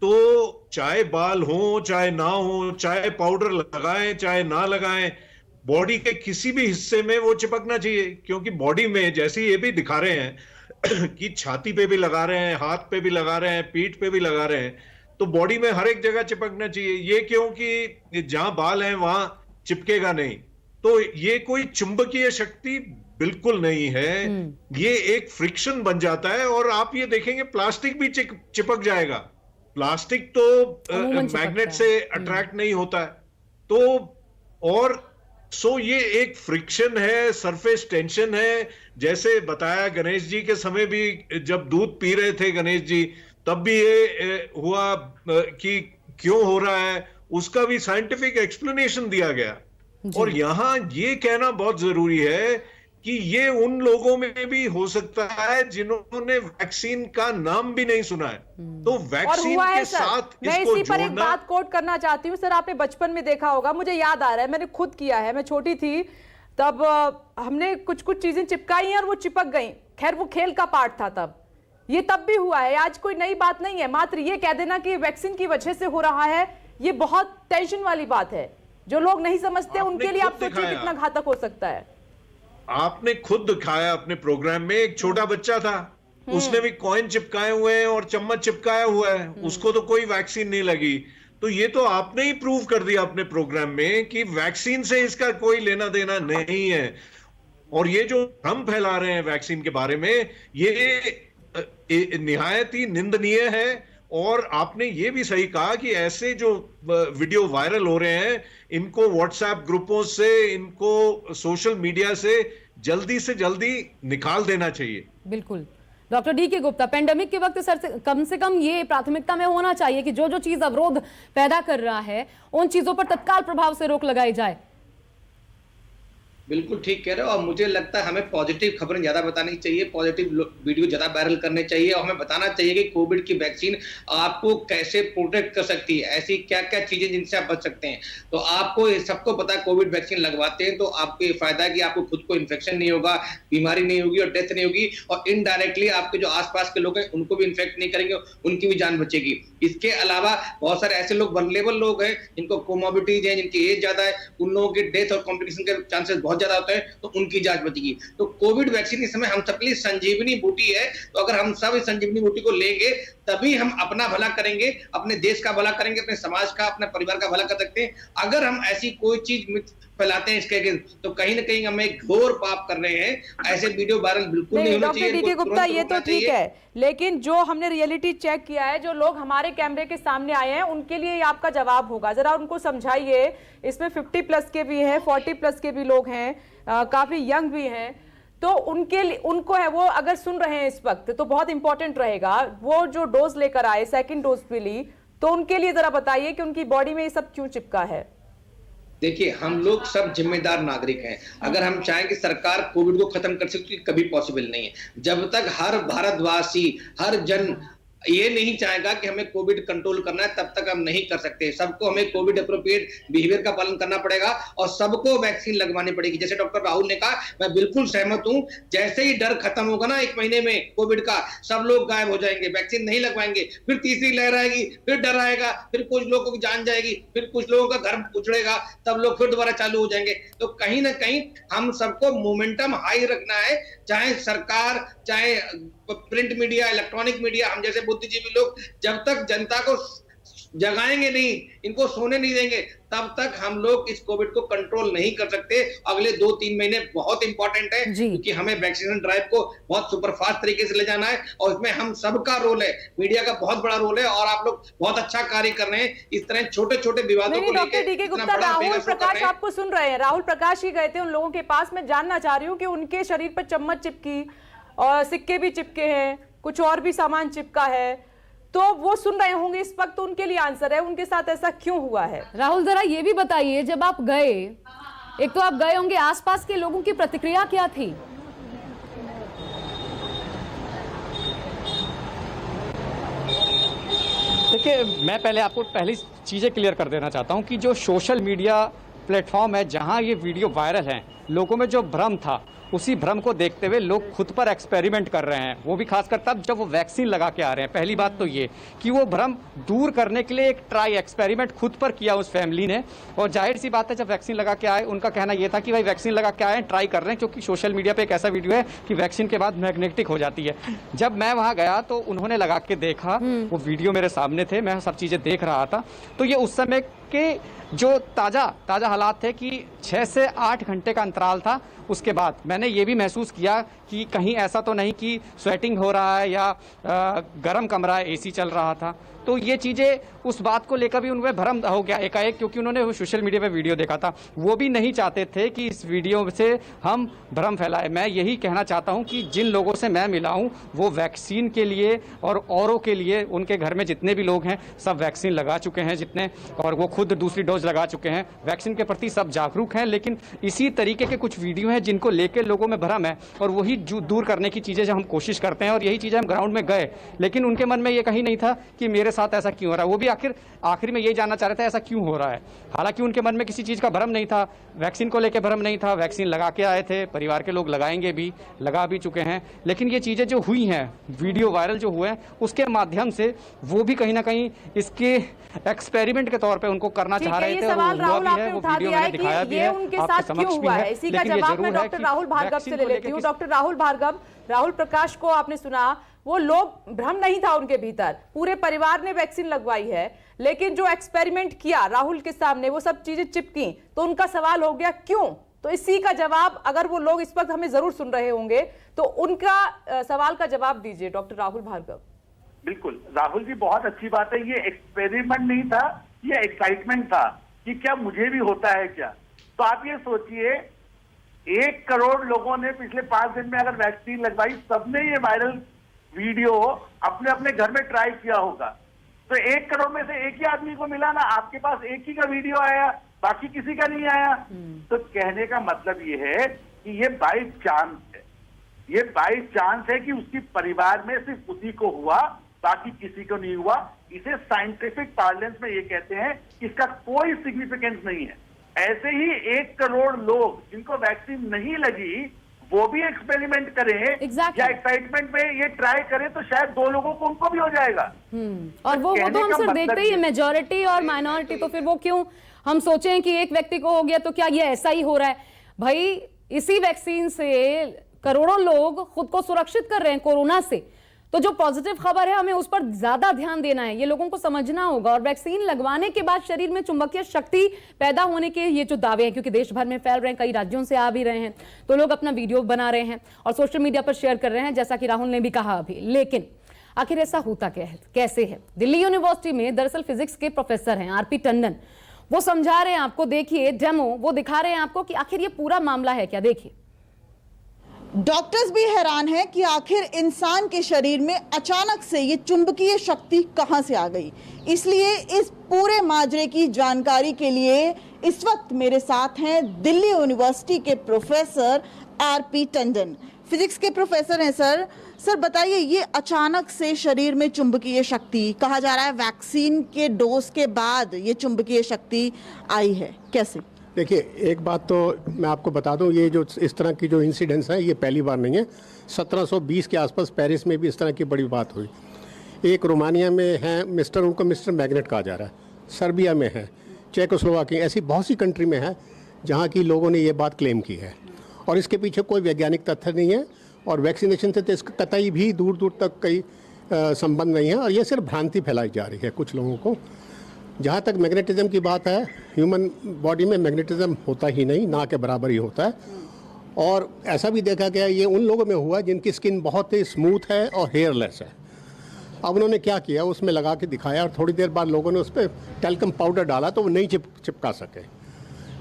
तो चाहे बाल हो चाहे ना हो, चाहे पाउडर लगाएं चाहे ना लगाएं, बॉडी के किसी भी हिस्से में वो चिपकना चाहिए। क्योंकि बॉडी में जैसे ये भी दिखा रहे हैं कि छाती पे भी लगा रहे हैं, हाथ पे भी लगा रहे हैं, पीठ पे भी लगा रहे हैं, तो बॉडी में हर एक जगह चिपकना चाहिए। ये क्योंकि जहां बाल हैं वहां चिपकेगा नहीं। तो ये कोई चुंबकीय शक्ति बिल्कुल नहीं है, ये एक फ्रिक्शन बन जाता है। और आप ये देखेंगे प्लास्टिक भी चिपक जाएगा। प्लास्टिक तो
अमूमन चिपकता
मैग्नेट
है।
से अट्रैक्ट नहीं होता है। तो और सो ये एक फ्रिक्शन है, सरफेस टेंशन है। जैसे बताया गणेश जी के समय भी, जब दूध पी रहे थे गणेश जी, तब भी ये हुआ कि क्यों हो रहा है, उसका भी साइंटिफिक एक्सप्लेनेशन दिया गया। और यहां ये कहना बहुत जरूरी है कि ये उन लोगों में भी हो सकता है जिन्होंने वैक्सीन का नाम भी नहीं सुना है। तो
और
वैक्सीन
हुआ है
के
सर,
साथ
मैं
इसको
इसी पर एक
जोड़ना।
बात कोट करना चाहती हूँ। सर, आपने बचपन में देखा होगा, मुझे याद आ रहा है, मैंने खुद किया है। मैं छोटी थी तब हमने कुछ कुछ चीजें चिपकाई हैं और वो चिपक गई। खैर वो खेल का पार्ट था तब, ये तब भी हुआ है, आज कोई नई बात नहीं है। मात्र ये कह देना कि वैक्सीन की वजह से हो रहा है, ये बहुत टेंशन वाली बात है। जो लोग नहीं समझते
आपने
उनके लिए आप
खुद
सोचिए
दिखाया।
कितना घातक हो सकता है।
आपने खुद दिखाया अपने प्रोग्राम में, एक छोटा बच्चा था, उसने भी कॉइन चिपकाए हुए हैं और चम्मच चिपकाया हुआ है, उसको तो कोई वैक्सीन नहीं लगी। तो ये तो आपने ही प्रूव कर दिया अपने प्रोग्राम में कि वैक्सीन से इसका कोई लेना देना नहीं है। और ये जो भ्रम फैला रहे हैं वैक्सीन के बारे में, ये निहायत ही निंदनीय है। और आपने ये भी सही कहा कि ऐसे जो वीडियो वायरल हो रहे हैं, इनको व्हाट्सएप ग्रुपों से, इनको सोशल मीडिया से जल्दी निकाल देना चाहिए।
बिल्कुल। डॉक्टर डी के गुप्ता, पेंडेमिक के वक्त सर से कम ये प्राथमिकता में होना चाहिए कि जो जो चीज अवरोध पैदा कर रहा है उन चीजों पर तत्काल प्रभाव से रोक लगाई जाए।
बिल्कुल ठीक कह रहे हो। और मुझे लगता है हमें पॉजिटिव खबरें ज्यादा बतानी चाहिए, पॉजिटिव वीडियो ज्यादा वायरल करने चाहिए, और हमें बताना चाहिए कि कोविड की वैक्सीन आपको कैसे प्रोटेक्ट कर सकती है, ऐसी क्या क्या चीजें जिनसे आप बच सकते हैं। तो आपको सबको पता है, कोविड वैक्सीन लगवाते हैं तो आपको ये फायदा है कि आपको खुद को इन्फेक्शन नहीं होगा, बीमारी नहीं होगी और डेथ नहीं होगी, और इनडायरेक्टली आपके जो आसपास के लोग हैं उनको भी इन्फेक्ट नहीं करेंगे, उनकी भी जान बचेगी। इसके अलावा बहुत सारे ऐसे लोग, वल्नरेबल लोग हैं, जिनको कोमोबिटीज है, जिनकी एज ज्यादा है, उन लोगों के डेथ और कॉम्प्लिकेशन के चांसेस बहुत ज्यादा होते हैं, तो उनकी जांच बचेगी। तो कोविड वैक्सीन इस समय हम सबके लिए संजीवनी बूटी है। तो अगर हम सब इस संजीवनी बूटी को लेंगे तभी हम अपना भला करेंगे, अपने देश का भला करेंगे, अपने समाज का, अपने परिवार का भला कर सकते हैं। अगर हम ऐसी कोई चीज मिथ फैलाते हैं इसके अगेंस्ट, तो कहीं ना कहीं हम एक घोर पाप कर रहे हैं। ऐसे वीडियो वायरल बिल्कुल नहीं होना चाहिए।
डॉक्टर डीके गुप्ता, ये तो ठीक है, लेकिन जो हमने रियलिटी चेक किया है, जो लोग हमारे कैमरे के सामने आए हैं, उनके लिए आपका जवाब होगा। जरा उनको समझाइए। इसमें 50+ के भी हैं, 40+ के भी लोग हैं, काफी यंग भी हैं, तो उनके लिए, उनको है, वो अगर सुन रहे हैं इस वक्त तो बहुत इंपॉर्टेंट रहेगा। वो जो डोज लेकर आए, सेकंड डोज भी ली, तो उनके लिए जरा बताइए कि उनकी बॉडी में ये सब क्यों चिपका है।
देखिए, हम लोग सब जिम्मेदार नागरिक हैं। अगर हम चाहें कि सरकार कोविड को खत्म कर सकती, कभी पॉसिबल नहीं है। जब तक हर भारतवासी, हर जन ये नहीं चाहेगा कि हमें कोविड कंट्रोल करना है, तब तक हम नहीं कर सकते। सबको हमें कोविड एप्रोप्रिएट बिहेवियर का पालन करना पड़ेगा और सबको वैक्सीन लगवानी पड़ेगी। जैसे डॉक्टर राहुल ने कहा, मैं बिल्कुल सहमत हूं। जैसे ही डर खत्म होगा ना 1 महीने में कोविड का, सब लोग गायब हो जाएंगे, वैक्सीन नहीं लगवाएंगे, फिर तीसरी लहर आएगी, फिर डर आएगा, फिर कुछ लोगों की जान जाएगी, फिर कुछ लोगों का घर उजड़ेगा, तब लोग फिर दोबारा चालू हो जाएंगे। तो कहीं ना कहीं हम सबको मोमेंटम हाई रखना है, चाहे सरकार, चाहे प्रिंट मीडिया, इलेक्ट्रॉनिक मीडिया। हम जैसे बुद्धिजीवी लोग जब तक जनता को जगाएंगे नहीं, इनको सोने नहीं देंगे, तब तक हम लोग इस कोविड को कंट्रोल नहीं कर सकते। अगले 2-3 महीने बहुत इंपॉर्टेंट है, क्योंकि हमें वैक्सीनेशन ड्राइव को बहुत सुपरफास्ट तरीके से ले जाना है और इसमें हम सबका रोल है, मीडिया का बहुत बड़ा रोल है और आप लोग बहुत अच्छा कार्य कर रहे हैं। इस तरह छोटे छोटे विवादों को लेकर
डॉक्टर डीके गुप्ता, राहुल प्रकाश आपको सुन रहे हैं। राहुल प्रकाश ही गए थे उन लोगों के पास। मैं जानना चाह रही हूँ कि उनके शरीर पर चम्मच चिपकी और सिक्के भी चिपके हैं, कुछ और भी सामान चिपका है, तो वो सुन रहे होंगे इस वक्त, तो उनके लिए आंसर है, उनके साथ ऐसा क्यों हुआ है।
राहुल, जरा ये भी बताइए, जब आप गए, एक तो आप गए होंगे, आसपास के लोगों की प्रतिक्रिया क्या थी?
देखिए, मैं पहले आपको पहली चीज़ें क्लियर कर देना चाहता हूं कि जो सोशल मीडिया प्लेटफॉर्म है, जहां ये वीडियो वायरल है, लोगों में जो भ्रम था, उसी भ्रम को देखते हुए लोग खुद पर एक्सपेरिमेंट कर रहे हैं। वो भी खासकर तब जब वो वैक्सीन लगा के आ रहे हैं। पहली बात तो ये कि वो भ्रम दूर करने के लिए एक ट्राई एक्सपेरिमेंट खुद पर किया उस फैमिली ने। और जाहिर सी बात है, जब वैक्सीन लगा के आए, उनका कहना ये था कि भाई वैक्सीन लगा के आए, ट्राई कर रहे हैं, क्योंकि सोशल मीडिया पर एक ऐसा वीडियो है कि वैक्सीन के बाद मैग्नेटिक हो जाती है। जब मैं वहाँ गया तो उन्होंने लगा के देखा, वो वीडियो मेरे सामने थे, मैं सब चीज़ें देख रहा था। तो ये उस समय के जो ताज़ा हालात थे कि 6 से 8 घंटे का अंतराल था। उसके बाद मैंने ये भी महसूस किया कि कहीं ऐसा तो नहीं कि स्वेटिंग हो रहा है या गर्म कमरा है, एसी चल रहा था। तो ये चीज़ें, उस बात को लेकर भी उनमें भ्रम हो गया एकाएक, क्योंकि उन्होंने वो सोशल मीडिया पे वीडियो देखा था। वो भी नहीं चाहते थे कि इस वीडियो से हम भ्रम फैलाएं। मैं यही कहना चाहता हूं कि जिन लोगों से मैं मिला हूं, वो वैक्सीन के लिए और औरों के लिए, उनके घर में जितने भी लोग हैं सब वैक्सीन लगा चुके हैं जितने, और वो खुद दूसरी डोज लगा चुके हैं। वैक्सीन के प्रति सब जागरूक हैं। लेकिन इसी तरीके के कुछ वीडियो हैं जिनको लेकर लोगों में भ्रम है, और वही दूर करने की चीज़ें हम कोशिश करते हैं। और यही चीज़ें हम ग्राउंड में गए, लेकिन उनके मन में ये कहीं नहीं था कि मेरे साथ ऐसा क्यों हो रहा है। वो भी आखिर में यही जानना चाह रहे थे ऐसा क्यों हो रहा है। हालांकि उनके मन में किसी चीज़ का भ्रम नहीं था, वैक्सीन को लेकर भ्रम नहीं था। वैक्सीन लगा के आए थे, परिवार के लोग लगाएंगे भी, लगा भी चुके हैं। लेकिन ये चीज़ें जो हुई हैं, वीडियो वायरल जो हुए हैं, उसके माध्यम से वो भी कहीं ना कहीं इसके एक्सपेरिमेंट के तौर पे उनको करना चाह रहे थे।
सवाल राहुल आपने उठा दिया है कि ये उनके साथ क्यों हुआ है। इसी का जवाब मैं डॉक्टर राहुल भार्गव से ले लेती हूँ। डॉक्टर राहुल भार्गव, राहुल प्रकाश को आपने सुना, वो लोग, भ्रम नहीं था उनके भीतर, पूरे परिवार ने वैक्सीन लगवाई है, लेकिन जो एक्सपेरिमेंट किया राहुल के सामने, वो सब चीजें चिपकी, तो उनका सवाल हो गया क्यों। तो इसी का जवाब, अगर वो लोग इस वक्त हमें जरूर सुन रहे होंगे, तो उनका सवाल का जवाब दीजिए डॉक्टर राहुल भार्गव।
बिल्कुल राहुल जी, बहुत अच्छी बात है। ये एक्सपेरिमेंट नहीं था, ये एक्साइटमेंट था कि क्या मुझे भी होता है क्या। तो आप ये सोचिए, 1 करोड़ लोगों ने पिछले 5 दिन में अगर वैक्सीन लगवाई, सबने ये वायरल वीडियो अपने अपने घर में ट्राई किया होगा। तो 1 करोड़ में से एक ही आदमी को मिला ना, आपके पास एक ही का वीडियो आया, बाकी किसी का नहीं आया। तो कहने का मतलब ये है कि ये बाई चांस है, ये बाई चांस है कि उसकी परिवार में सिर्फ उसी को हुआ, बाकी किसी को नहीं हुआ। इसे साइंटिफिक पार्लेंस में ये कहते हैं कि इसका कोई सिग्निफिकेंस नहीं है। ऐसे ही 1 करोड़ लोग जिनको वैक्सीन नहीं लगी, वो भी एक्सपेरिमेंट करें या एक्साइटमेंट में ये ट्राई करें, तो शायद 2 लोगों को उनको भी हो जाएगा।
और वो तो हम सर देखते ही है, मेजॉरिटी और माइनॉरिटी, तो फिर वो क्यों हम सोचें कि एक व्यक्ति को हो गया तो क्या ये ऐसा ही हो रहा है। भाई, इसी वैक्सीन से करोड़ों लोग खुद को सुरक्षित कर रहे हैं कोरोना से, तो जो पॉजिटिव खबर है हमें उस पर ज्यादा ध्यान देना है, ये लोगों को समझना होगा। और वैक्सीन लगवाने के बाद शरीर में चुंबकीय शक्ति पैदा होने के ये जो दावे हैं, क्योंकि देश भर में फैल रहे हैं, कई राज्यों से आ भी रहे हैं, तो लोग अपना वीडियो बना रहे हैं और सोशल मीडिया पर शेयर कर रहे हैं, जैसा कि राहुल ने भी कहा अभी। लेकिन आखिर ऐसा होता क्या है, कैसे है? दिल्ली यूनिवर्सिटी में दरअसल फिजिक्स के प्रोफेसर हैं आरपी टंडन, वो समझा रहे हैं आपको। देखिए डेमो वो दिखा रहे हैं आपको कि आखिर ये पूरा मामला है क्या। देखिए,
डॉक्टर्स भी हैरान हैं कि आखिर इंसान के शरीर में अचानक से ये चुंबकीय शक्ति कहां से आ गई। इसलिए इस पूरे माजरे की जानकारी के लिए इस वक्त मेरे साथ हैं दिल्ली यूनिवर्सिटी के प्रोफेसर आरपी टंडन, फिजिक्स के प्रोफेसर हैं। सर बताइए, ये अचानक से शरीर में चुंबकीय शक्ति, कहा जा रहा है वैक्सीन के डोज के बाद ये चुंबकीय शक्ति आई है, कैसे?
देखिए, एक बात तो मैं आपको बता दूं, ये जो इस तरह की जो इंसिडेंट्स है ये पहली बार नहीं है। 1720 के आसपास पेरिस में भी इस तरह की बड़ी बात हुई। एक रोमानिया में है उनको मिस्टर मैग्नेट कहा जा रहा है, सर्बिया में है, चेकोस्लोवाकिया, ऐसी बहुत सी कंट्री में है जहाँ की लोगों ने ये बात क्लेम की है। और इसके पीछे कोई वैज्ञानिक तथ्य नहीं है और वैक्सीनेशन से तो इसका कतई भी दूर दूर तक कई संबंध नहीं है। और ये सिर्फ भ्रांति फैलाई जा रही है कुछ लोगों को। जहाँ तक मैग्नेटिज्म की बात है, ह्यूमन बॉडी में मैग्नेटिज्म होता ही नहीं, ना के बराबर ही होता है। और ऐसा भी देखा गया ये उन लोगों में हुआ जिनकी स्किन बहुत ही स्मूथ है और हेयरलेस है। अब उन्होंने क्या किया, उसमें लगा के दिखाया और थोड़ी देर बाद लोगों ने उस पर टैल्कम पाउडर डाला तो वो नहीं चिपका सके।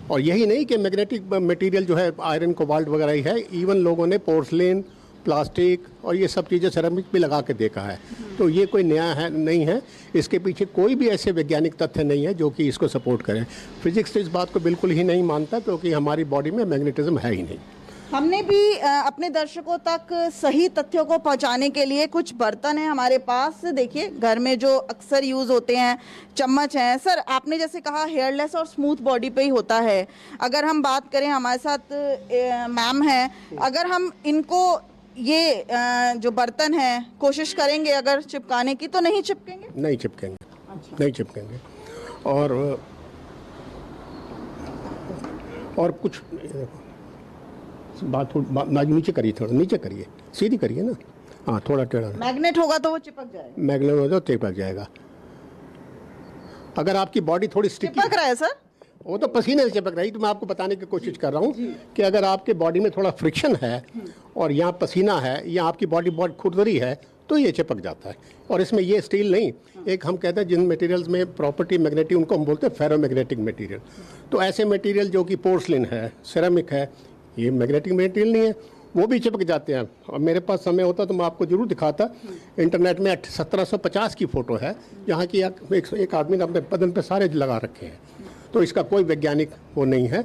और यही नहीं कि मैग्नेटिक मटेरियल जो है आयरन कोबाल्ट वगैरह ही है, इवन लोगों ने पोर्सलिन, प्लास्टिक और ये सब चीज़ें सेरेमिक भी लगा के देखा है। तो ये कोई नया है नहीं है, इसके पीछे कोई भी ऐसे वैज्ञानिक तथ्य नहीं है जो कि इसको सपोर्ट करें। फिजिक्स तो इस बात को बिल्कुल ही नहीं मानता क्योंकि हमारी बॉडी में मैग्नेटिज्म है ही नहीं।
हमने भी अपने दर्शकों तक सही तथ्यों को पहुंचाने के लिए कुछ बर्तन हैं हमारे पास। देखिए, घर में जो अक्सर यूज होते हैं, चम्मच हैं। सर, आपने जैसे कहा हेयरलेस और स्मूथ बॉडी पे ही होता है। अगर हम बात करें, हमारे साथ मैम हैं, अगर हम इनको ये जो बर्तन हैं कोशिश करेंगे अगर चिपकाने की तो नहीं चिपकेंगे?
नहीं चिपकेंगे। अच्छा। नहीं चिपकेंगे। और कुछ बात नीचे करिए, थोड़ा नीचे करिए, सीधी करिए ना। हाँ, थोड़ा टेढ़ा।
मैग्नेट होगा तो वो चिपक जाएगा।
मैग्नेट होगा तो चिपक जाएगा। अगर आपकी बॉडी थोड़ी स्टिकी
चिपक रहा है सर,
वो तो पसीने से चिपक रही। तो मैं आपको बताने की कोशिश कर रहा हूँ कि अगर आपके बॉडी में थोड़ा फ्रिक्शन है और यहाँ पसीना है या आपकी बॉडी बहुत खुरदरी है तो ये चिपक जाता है। और इसमें ये स्टील नहीं, एक हम कहते हैं जिन मटेरियल्स में प्रॉपर्टी मैग्नेटिक, उनको हम बोलते हैं फेरोमैग्नेटिक मटेरियल। तो ऐसे मटेरियल जो कि पोर्सलिन है, सेरामिक है, ये मैग्नेटिक मटेरियल नहीं है, वो भी चिपक जाते हैं। और मेरे पास समय होता तो मैं आपको जरूर दिखाता। इंटरनेट में 1750 की फ़ोटो है जहाँ की एक आदमी ने अपने बदन पे सारे लगा रखे हैं। तो इसका कोई वैज्ञानिक वो नहीं है।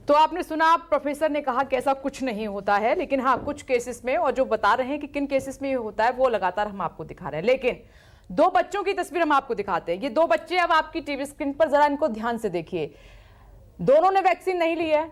तो आपने सुना, प्रोफेसर ने कहा कि ऐसा कुछ नहीं होता है, लेकिन हाँ कुछ केसेस में, और जो बता रहे हैं कि किन केसेस में ये होता है वो लगातार हम आपको दिखा रहे हैं। लेकिन दो बच्चों की तस्वीर हम आपको दिखाते हैं। ये दो बच्चे अब आपकी टीवी स्क्रीन पर, जरा इनको ध्यान से देखिए। दोनों ने वैक्सीन नहीं ली है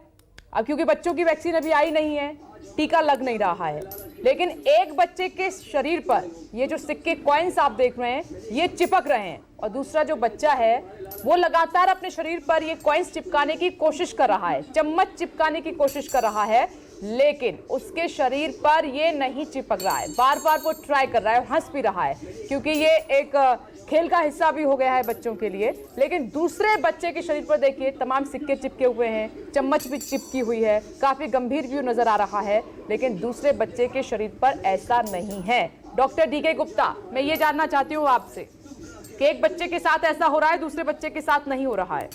अब, क्योंकि बच्चों की वैक्सीन अभी आई नहीं है, टीका लग नहीं रहा है। लेकिन एक बच्चे के शरीर पर ये जो सिक्के कॉइन्स आप देख रहे हैं ये चिपक रहे हैं, और दूसरा जो बच्चा है वो लगातार अपने शरीर पर ये कॉइन्स चिपकाने की कोशिश कर रहा है, चम्मच चिपकाने की कोशिश कर रहा है, लेकिन उसके शरीर पर ये नहीं चिपक रहा है। बार बार वो ट्राई कर रहा है और हंस भी रहा है, क्योंकि ये एक खेल का हिस्सा भी हो गया है बच्चों के लिए। लेकिन दूसरे बच्चे के शरीर पर देखिए, तमाम सिक्के चिपके हुए हैं, चम्मच भी चिपकी हुई है, काफी गंभीर व्यू नजर आ रहा है। लेकिन दूसरे बच्चे के शरीर पर ऐसा नहीं है। डॉक्टर डीके गुप्ता, मैं ये जानना चाहती हूँ आपसे कि एक बच्चे के साथ ऐसा हो रहा है, दूसरे बच्चे के साथ नहीं हो रहा है।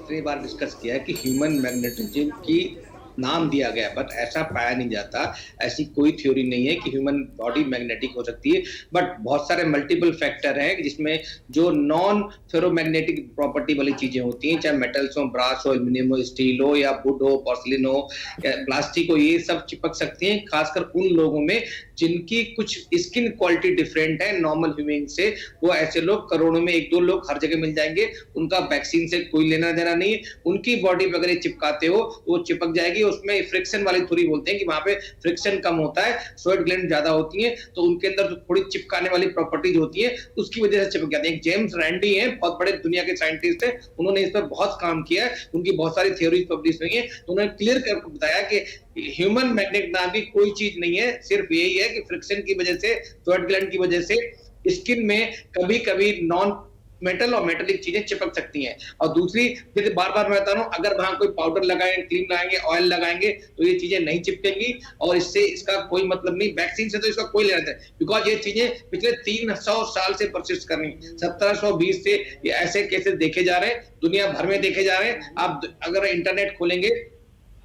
कई बार डिस्कस किया है कि ह्यूमन मैग्नेटिज्म की नाम दिया गया, बट ऐसा पाया नहीं जाता। ऐसी कोई थ्योरी नहीं है कि ह्यूमन बॉडी मैग्नेटिक हो सकती है, बट बहुत सारे मल्टीपल फैक्टर हैं जिसमें जो नॉन फेरोमैग्नेटिक प्रॉपर्टी वाली चीजें होती हैं, चाहे मेटल्स हो, ब्रास हो, एल्यूमिनियम हो, स्टील हो, या वुड हो, पोर्सलिन हो, या प्लास्टिक हो, ये सब चिपक सकती हैं। खासकर उन लोगों में जिनकी कुछ स्किन क्वालिटी डिफरेंट है नॉर्मल ह्यूमन से। वो ऐसे लोग करोड़ों में 1-2 लोग हर जगह मिल जाएंगे, उनका वैक्सीन से कोई लेना देना नहीं है। उनकी बॉडी पे अगर ये चिपकाते हो वो चिपक जाएगी। उसमें फ्रिक्शन वाली थ्योरी बोलते हैं कि वहां पे फ्रिक्शन कम होता है, स्वेट ग्लैंड ज्यादा होती है, तो उनके अंदर जो थोड़ी चिपकाने वाली प्रॉपर्टीज होती है उसकी वजह से चिपक जाती है। जेम्स रैंडी हैं, बहुत बड़े दुनिया के साइंटिस्ट हैं, उन्होंने इस पर बहुत काम किया है, उनकी बहुत सारी थ्योरीज पब्लिश हुई है। तो उन्होंने क्लियर करके बताया कि ह्यूमन मैग्नेट नाम की कोई चीज नहीं है, सिर्फ यही है कि फ्रिक्शन की वजह से, स्वेट ग्लैंड की वजह से स्किन में कभी कभी नॉन मेटल और मेटेलिक चीजें चिपक सकती हैं। और दूसरी, जैसे बार बार मैं बता रहा हूँ, अगर वहां कोई पाउडर लगाएंगे, क्रीम लगाएंगे, ऑयल लगाएंगे तो ये चीजें नहीं चिपकेंगी और इससे इसका कोई मतलब नहीं। वैक्सीन से तो इसका कोई लेना है, बिकॉज ये चीजें पिछले 300 साल से परसिस्ट कर रही हैं। 1720 से ये ऐसे केसेस देखे जा रहे हैं, दुनिया भर में देखे जा रहे हैं। आप अगर इंटरनेट खोलेंगे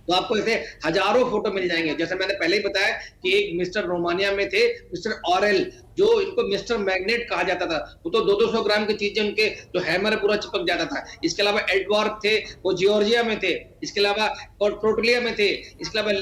तो आपको ऐसे हजारों फोटो मिल जाएंगे। जैसे मैंने पहले ही बताया कि एक मिस्टर रोमानिया में थे, मिस्टर ऑरेल, जो इनको मिस्टर मैग्नेट कहा जाता था। वो तो 200 ग्राम की चीजें उनके जो हैमर पूरा चिपक जाता था। इसके अलावा एडवर्ड थे, वो जॉर्जिया में थे। इसके अलावा प्रोटोलिया में थे। इसके अलावा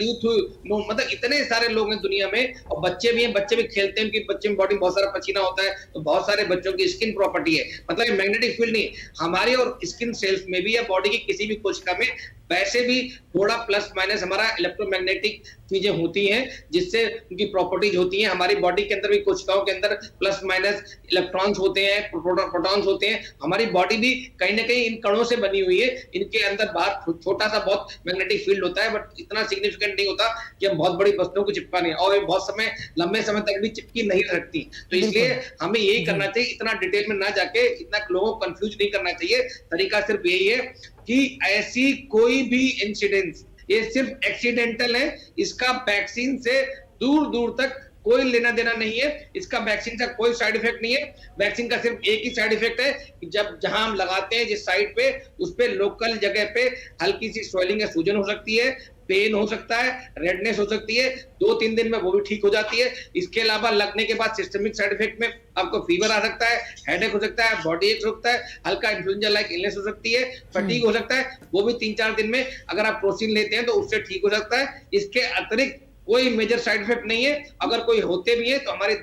मतलब इतने सारे लोग हैं दुनिया में। और बच्चे भी हैं, बच्चे भी खेलते हैं, उनकी बच्चे में बॉडी में बहुत सारा पसीना होता है, तो बहुत सारे बच्चों की स्किन प्रॉपर्टी है। मतलब ये मैग्नेटिक फील्ड नहीं, हमारी और स्किन सेल्स में भी या बॉडी की किसी भी कोशिका में वैसे भी थोड़ा प्लस माइनस हमारा इलेक्ट्रोमैग्नेटिक चीजें होती हैं, जिससे उनकी प्रॉपर्टीज होती हैं। हमारी बॉडी के अंदर भी कोशिकाओं के अंदर प्लस माइनस इलेक्ट्रॉन्स होते हैं, प्रोटॉन्स होते हैं। हमारी बॉडी भी कहीं ना कहीं इन कणों से बनी हुई है। इनके अंदर बाहर छोटा सा बहुत मैग्नेटिक फील्ड होता है, बट इतना सिग्निफिकेंट नहीं होता कि हम बहुत बड़ी वस्तुओं को चिपका नहीं, और बहुत समय लंबे समय तक भी चिपकी नहीं रखती। तो इसलिए हमें यही करना चाहिए, इतना डिटेल में ना जाके, इतना लोगों को कंफ्यूज नहीं करना चाहिए। तरीका सिर्फ यही है कि ऐसी कोई भी इंसिडेंस, ये सिर्फ एक्सीडेंटल है, इसका वैक्सीन से दूर दूर तक कोई लेना देना नहीं है। इसका वैक्सीन का कोई साइड इफेक्ट नहीं है। वैक्सीन का सिर्फ एक ही साइड इफेक्ट है कि जब जहां हम लगाते हैं जिस साइड पे, उस पे लोकल जगह पे हल्की सी स्वेलिंग या सूजन हो सकती है, पेन हो सकता है, रेडनेस हो सकती है, 2-3 दिन में वो भी ठीक हो जाती है। इसके अलावा लगने के बाद सिस्टमिक साइड इफेक्ट में आपको फीवर आ सकता है, हेडेक हो सकता है, बॉडी एक हो सकता है, हल्का इन्फ्लुएंजा लाइक इलनेस हो सकती है, फटीग हो सकता है, वो भी 3-4 दिन में अगर आप प्रोसीन लेते हैं तो उससे ठीक हो सकता है। इसके अतिरिक्त कोई मेजर साइड इफेक्ट नहीं है। अगर कोई होते भी है तो हमारे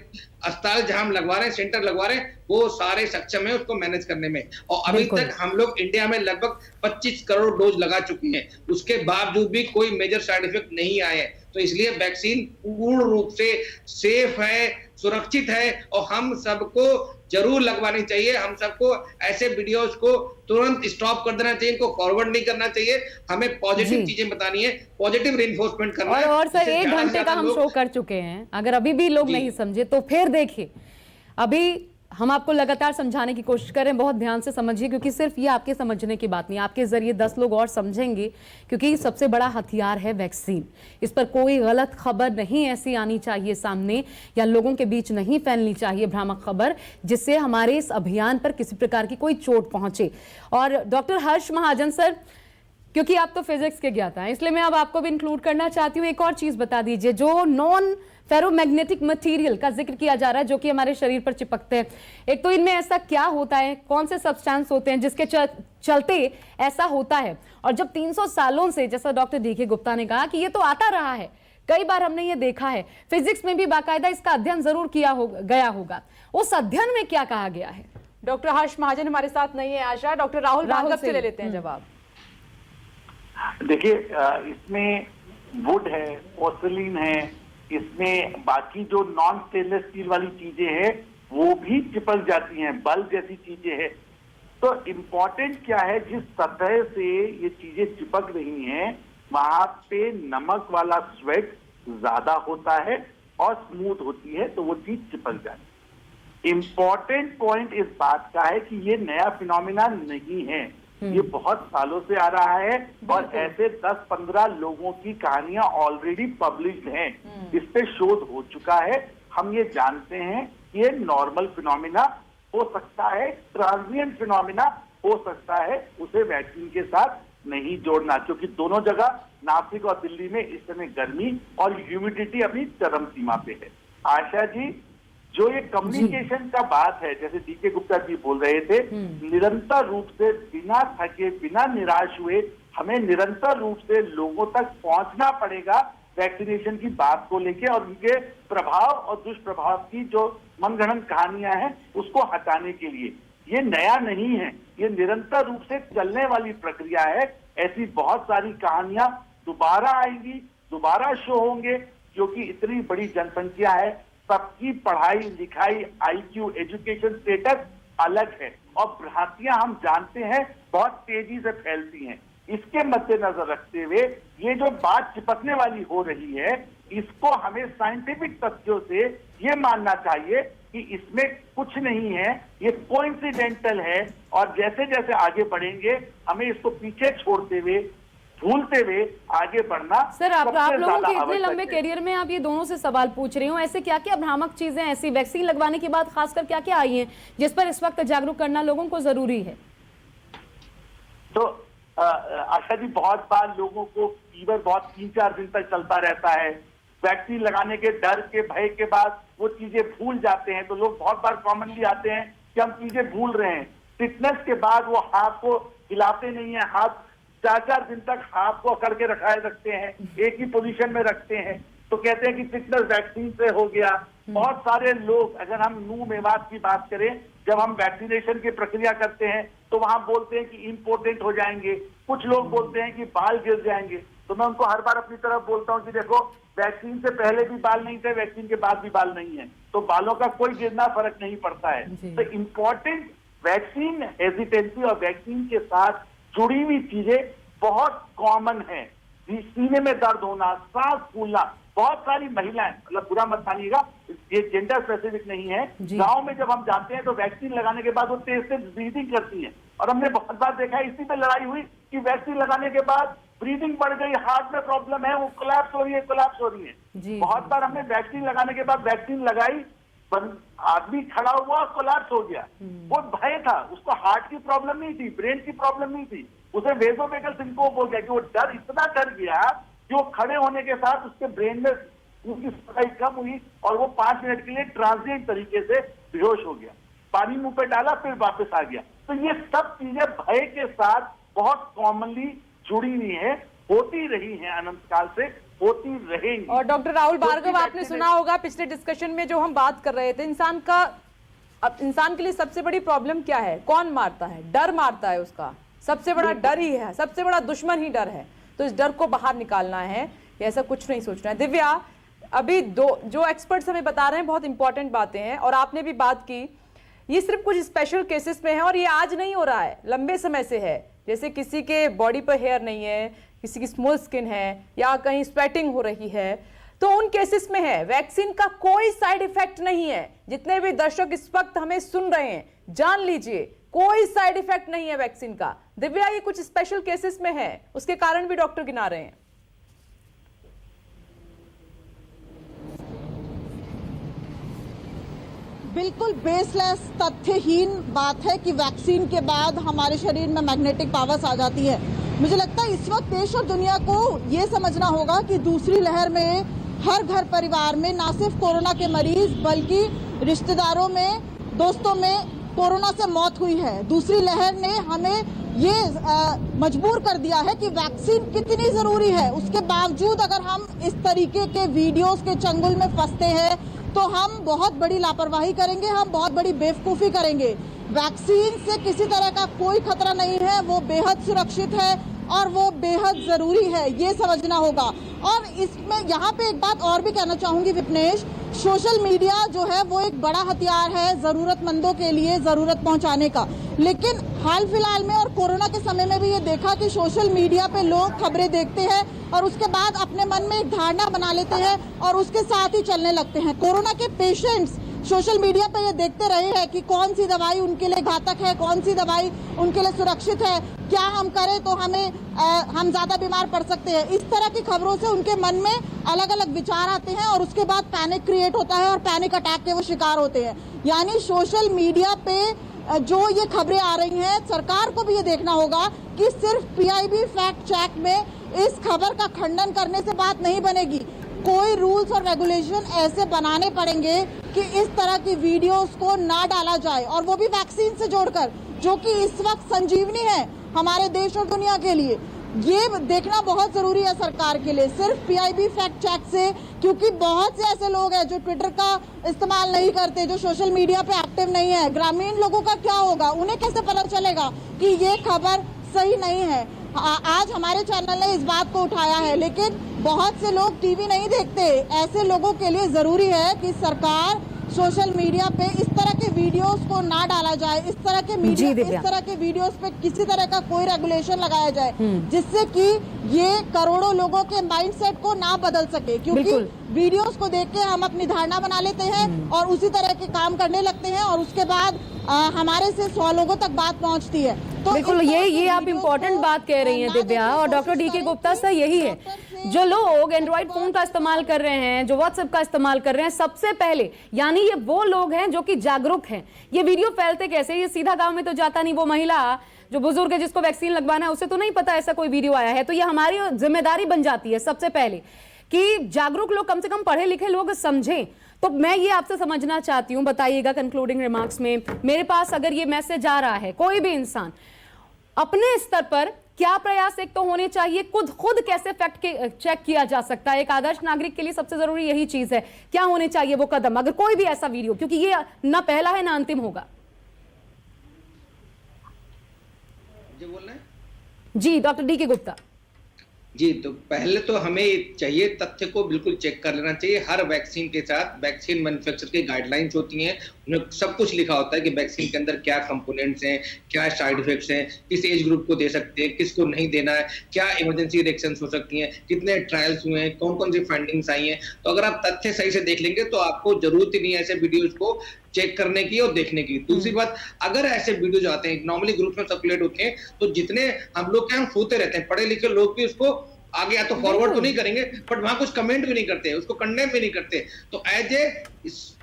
अस्पताल जहां हम लगवा रहे हैं, सेंटर लगवा रहे हैं, वो सारे सक्षम है उसको मैनेज करने में। और अभी तक हम लोग इंडिया में लगभग 25 करोड़ डोज लगा चुके हैं, उसके बावजूद भी कोई मेजर साइड इफेक्ट नहीं आए हैं। तो इसलिए वैक्सीन पूर्ण रूप से सेफ है, सुरक्षित है, और हम सबको जरूर लगवानी चाहिए। हम सबको ऐसे वीडियोस को तुरंत स्टॉप कर देना चाहिए, इनको फॉरवर्ड नहीं करना चाहिए। हमें पॉजिटिव चीजें बतानी है, पॉजिटिव रिइंफोर्समेंट करना है।
और सर 1 घंटे का हम शो कर चुके हैं, अगर अभी भी लोग नहीं समझे तो फिर देखिए, अभी हम आपको लगातार समझाने की कोशिश कर रहे हैं। बहुत ध्यान से समझिए, क्योंकि सिर्फ ये आपके समझने की बात नहीं, आपके जरिए 10 लोग और समझेंगे, क्योंकि सबसे बड़ा हथियार है वैक्सीन। इस पर कोई गलत खबर नहीं ऐसी आनी चाहिए सामने, या लोगों के बीच नहीं फैलनी चाहिए भ्रामक खबर, जिससे हमारे इस अभियान पर किसी प्रकार की कोई चोट पहुंचे। और डॉक्टर हर्ष महाजन सर, क्योंकि आप तो फिजिक्स के ज्ञाता हैं, इसलिए मैं अब आपको भी इंक्लूड करना चाहती हूँ। एक और चीज बता दीजिए, जो नॉन फेरोमैग्नेटिक मटेरियल का जिक्र किया जा रहा है, जो कि हमारे शरीर पर चिपकते हैं, एक तो इनमें ऐसा क्या होता है, कौन से सब्सटेंस होते हैं जिसके चलते ऐसा होता है? और जब 300 सालों से, जैसा डॉक्टर डीके गुप्ता ने कहा कि ये तो आता रहा है, कई बार हमने ये देखा है, फिजिक्स में भी बाकायदा इसका अध्ययन जरूर किया गया होगा, उस अध्ययन में क्या कहा गया है?
डॉक्टर हर्ष महाजन हमारे साथ नहीं है आशा, डॉक्टर राहुल भार्गव से ले लेते हैं जवाब।
देखिए, इसमें वुड है, पोर्सिलिन है, इसमें बाकी जो नॉन स्टेनलेस स्टील वाली चीजें हैं वो भी चिपक जाती हैं, बल्ब जैसी चीजें हैं। तो इम्पोर्टेंट क्या है, जिस सतह से ये चीजें चिपक रही हैं वहां पे नमक वाला स्वेट ज्यादा होता है और स्मूथ होती है, तो वो चीज चिपक जाती है। इम्पोर्टेंट पॉइंट इस बात का है कि ये नया फिनोमिना नहीं है, ये बहुत सालों से आ रहा है, और ऐसे 10-15 लोगों की कहानियां ऑलरेडी पब्लिश्ड हैं, इस पे शोध हो चुका है। हम ये जानते हैं कि ये नॉर्मल फिनोमिना हो सकता है, ट्रांजिएंट फिनोमिना हो सकता है, उसे वैक्सीन के साथ नहीं जोड़ना, क्योंकि दोनों जगह नासिक और दिल्ली में इस समय गर्मी और ह्यूमिडिटी अपनी चरम सीमा पे है। आशा जी, जो ये कम्युनिकेशन का बात है, जैसे डीके गुप्ता जी बोल रहे थे, निरंतर रूप से बिना थके, बिना निराश हुए हमें निरंतर रूप से लोगों तक पहुंचना पड़ेगा वैक्सीनेशन की बात को लेके, और उनके प्रभाव और दुष्प्रभाव की जो मनगढ़ंत कहानियां हैं उसको हटाने के लिए। ये नया नहीं है, ये निरंतर रूप से चलने वाली प्रक्रिया है। ऐसी बहुत सारी कहानियां दोबारा आएंगी, दोबारा शो होंगे, क्योंकि इतनी बड़ी जनसंख्या है, सबकी पढ़ाई लिखाई, IQ, एजुकेशन स्टेटस अलग है, और भ्रांतियां हम जानते हैं बहुत तेजी से फैलती हैं। इसके मद्देनजर रखते हुए ये जो बात चिपकने वाली हो रही है, इसको हमें साइंटिफिक तथ्यों से ये मानना चाहिए कि इसमें कुछ नहीं है, ये कोइंसिडेंटल है। और जैसे जैसे आगे बढ़ेंगे हमें इसको पीछे छोड़ते हुए, भूलते हुए आगे बढ़ना।
सर, आप
सबसे
लोगों
ज्यादा
के इतने
आवश्यक
लंबे
है।
करियर में आप ये दोनों से सवाल पूछ रही हूँ, ऐसे क्या क्या भ्रामक चीजें ऐसी वैक्सीन लगवाने के बाद खासकर क्या क्या आई हैं जिस पर इस वक्त जागरूक करना लोगों को जरूरी है?
तो आशा जी, बहुत बार लोगों को फीवर बहुत 3-4 दिन तक चलता रहता है। वैक्सीन लगाने के डर के भय के बाद वो चीजें भूल जाते हैं। तो लोग बहुत बार कॉमनली आते हैं कि हम चीजें भूल रहे हैं। फिटनेस के बाद वो हाथ को हिलाते नहीं है, हाथ 4-4 दिन तक हाथ को अकड़ के रखते हैं, एक ही पोजीशन में रखते हैं, तो कहते हैं कि फिटनेस वैक्सीन से हो गया। बहुत सारे लोग, अगर हम नूह मेवात की बात करें, जब हम वैक्सीनेशन की प्रक्रिया करते हैं तो वहां बोलते हैं कि इम्पोर्टेंट हो जाएंगे, कुछ लोग बोलते हैं कि बाल गिर जाएंगे। तो मैं उनको हर बार अपनी तरफ बोलता हूं कि देखो, वैक्सीन से पहले भी बाल नहीं थे, वैक्सीन के बाद भी बाल नहीं है, तो बालों का कोई गिरना फर्क नहीं पड़ता है। तो इम्पोर्टेंट वैक्सीन हेजिटेंसी और वैक्सीन के साथ जुड़ी हुई चीजें बहुत कॉमन है। सीने में दर्द होना, सांस फूलना, बहुत सारी महिलाएं, मतलब बुरा मत मानिएगा, ये जेंडर स्पेसिफिक नहीं है, गांव में जब हम जाते हैं तो वैक्सीन लगाने के बाद वो तेज से ब्रीदिंग करती है। और हमने बहुत बार देखा है, इसी पे लड़ाई हुई कि वैक्सीन लगाने के बाद ब्रीदिंग बढ़ गई, हार्ट में प्रॉब्लम है, वो कोलैप्स हो रही है। बहुत बार हमने वैक्सीन लगाने के बाद वैक्सीन लगाई, आदमी खड़ा हुआ, कोलैप्स हो गया। वो भय था, उसको हार्ट की प्रॉब्लम नहीं थी, ब्रेन की प्रॉब्लम नहीं थी, उसे वेसोवेगल सिंकोप हो गया कि वो डर इतना डर गया कि वो खड़े होने के साथ उसके ब्रेन में उनकी सफाई कम हुई और वो 5 मिनट के लिए ट्रांजिएंट तरीके से बेहोश हो गया। पानी मुंह पे डाला, फिर वापस आ गया। तो ये सब चीजें भय के साथ बहुत कॉमनली जुड़ी हुई है, होती रही है, अनंत काल से होती रहेंगी।
और डॉक्टर राहुल भार्गव, आपने सुना होगा पिछले डिस्कशन में जो हम बात कर रहे थे, इंसान के लिए सबसे बड़ी प्रॉब्लम क्या है? कौन मारता है? डर मारता है। उसका सबसे बड़ा डर ही है, सबसे बड़ा दुश्मन ही डर है। तो इस डर को बाहर निकालना है, ऐसा कुछ नहीं सोचना है। दिव्या, अभी जो एक्सपर्ट्स हमें बता रहे हैं बहुत इंपॉर्टेंट बातें हैं, और आपने भी बात की, ये सिर्फ कुछ स्पेशल केसेस में है और ये आज नहीं हो रहा है, लंबे समय से है। जैसे किसी के बॉडी पर हेयर नहीं है, किसी की स्मॉल स्किन है, या कहीं स्वेटिंग हो रही है, तो उन केसेस में है। वैक्सीन का कोई साइड इफेक्ट नहीं है। जितने भी दर्शक इस वक्त हमें सुन रहे हैं, जान लीजिए, कोई साइड इफेक्ट नहीं है वैक्सीन का। दिव्या, ये कुछ स्पेशल केसेस में है, उसके कारण भी डॉक्टर गिना रहे हैं।
बिल्कुल बेसलेस, तथ्यहीन बात है कि वैक्सीन के बाद हमारे शरीर में मैग्नेटिक पावर्स आ जाती है। मुझे लगता है इस वक्त देश और दुनिया को ये समझना होगा कि दूसरी लहर में हर घर परिवार में ना सिर्फ कोरोना के मरीज बल्कि रिश्तेदारों में, दोस्तों में कोरोना से मौत हुई है। दूसरी लहर ने हमें ये मजबूर कर दिया है कि वैक्सीन कितनी जरूरी है। उसके बावजूद अगर हम इस तरीके के वीडियोस के चंगुल में फंसते हैं तो हम बहुत बड़ी लापरवाही करेंगे, हम बहुत बड़ी बेवकूफ़ी करेंगे। वैक्सीन से किसी तरह का कोई खतरा नहीं है, वो बेहद सुरक्षित है और वो बेहद ज़रूरी है, ये समझना होगा। और इसमें यहाँ पे एक बात और भी कहना चाहूँगी विपनेश, सोशल मीडिया जो है वो एक बड़ा हथियार है ज़रूरतमंदों के लिए ज़रूरत पहुँचाने का। लेकिन हाल फिलहाल में और कोरोना के समय में भी ये देखा कि सोशल मीडिया पे लोग खबरें देखते हैं और उसके बाद अपने मन में एक धारणा बना लेते हैं और उसके साथ ही चलने लगते हैं। कोरोना के पेशेंट्स सोशल मीडिया पे ये देखते रहे हैं कि कौन सी दवाई उनके लिए घातक है, कौन सी दवाई उनके लिए सुरक्षित है, क्या हम करें तो हम ज्यादा बीमार पड़ सकते हैं। इस तरह की खबरों से उनके मन में अलग अलग विचार आते हैं और उसके बाद पैनिक क्रिएट होता है और पैनिक अटैक के वो शिकार होते हैं। यानी सोशल मीडिया पे जो ये खबरें आ रही हैं, सरकार को भी ये देखना होगा कि सिर्फ PIB फैक्ट चेक में इस खबर का खंडन करने से बात नहीं बनेगी। कोई रूल्स और रेगुलेशन ऐसे बनाने पड़ेंगे कि इस तरह की वीडियोस को ना डाला जाए, और वो भी वैक्सीन से जोड़कर, जो कि इस वक्त संजीवनी है हमारे देश और दुनिया के लिए। ये देखना बहुत जरूरी है सरकार के लिए, सिर्फ PIB फैक्ट चेक से, क्योंकि बहुत से ऐसे लोग हैं जो ट्विटर का इस्तेमाल नहीं करते, जो सोशल मीडिया पे एक्टिव नहीं है। ग्रामीण लोगों का क्या होगा? उन्हें कैसे पता चलेगा कि ये खबर सही नहीं है? आज हमारे चैनल ने इस बात को उठाया है, लेकिन बहुत से लोग टीवी नहीं देखते। ऐसे लोगों के लिए जरूरी है कि सरकार सोशल मीडिया पे इस तरह के वीडियोस को ना डाला जाए, इस तरह के वीडियोस पे किसी तरह का कोई रेगुलेशन लगाया जाए जिससे कि ये करोड़ों लोगों के माइंडसेट को ना बदल सके, क्योंकि वीडियोस को देख के हम अपनी धारणा बना लेते हैं और उसी तरह के काम करने लगते हैं और उसके बाद हमारे से 100 लोगों तक बात पहुंचती है। तो
बिल्कुल ये आप इम्पोर्टेंट बात कह रही हैं दिव्या, और डॉक्टर डीके गुप्ता सर यही है, जो लोग एंड्रॉइड फोन का इस्तेमाल कर रहे हैं, जो व्हाट्सएप का इस्तेमाल कर रहे हैं, सबसे पहले यानी ये वो लोग हैं जो कि जागरूक हैं। ये वीडियो फैलते कैसे, ये सीधा गांव में तो जाता नहीं, वो महिला जो बुजुर्ग है जिसको वैक्सीन लगवाना है उसे तो नहीं पता ऐसा कोई वीडियो आया है। तो ये हमारी जिम्मेदारी बन जाती है सबसे पहले कि जागरूक लोग, कम से कम पढ़े लिखे लोग समझें। तो मैं ये आपसे समझना चाहती हूं, बताइएगा कंक्लूडिंग रिमार्क्स में, मेरे पास अगर ये मैसेज आ रहा है, कोई भी इंसान अपने स्तर पर क्या प्रयास एक तो होने चाहिए, खुद कैसे फैक्ट चेक किया जा सकता है, एक आदर्श नागरिक के लिए सबसे जरूरी यही चीज है, क्या होने चाहिए वो कदम अगर कोई भी ऐसा वीडियो, क्योंकि ये ना पहला है ना अंतिम होगा।
बोलना है
जी डॉक्टर डीके गुप्ता
जी। तो पहले तो हमें चाहिए तथ्य को बिल्कुल चेक कर लेना चाहिए। हर वैक्सीन के साथ वैक्सीन मैन्युफैक्चरर की गाइडलाइंस होती हैं, उन्हें सब कुछ लिखा होता है कि वैक्सीन के अंदर क्या कंपोनेंट्स हैं, क्या साइड इफेक्ट्स हैं, किस एज ग्रुप को दे सकते हैं, किसको नहीं देना है, क्या इमरजेंसी रिएक्शंस हो सकती हैं, कितने ट्रायल्स हुए हैं, कौन कौन सी फाइंडिंग्स आई हैं। तो अगर आप तथ्य सही से देख लेंगे तो आपको जरूरत ही नहीं है ऐसे वीडियोज को चेक करने की और देखने की। दूसरी बात, अगर ऐसे वीडियोज आते हैं नॉर्मली ग्रुप में सर्कुलेट होते हैं, तो जितने हम लोग क्या हम सोते रहते हैं, पढ़े लिखे लोग भी उसको आगे या तो फॉरवर्ड तो नहीं करेंगे, बट वहां कुछ कमेंट भी नहीं करते, उसको कंडेम भी नहीं करते। तो एज ए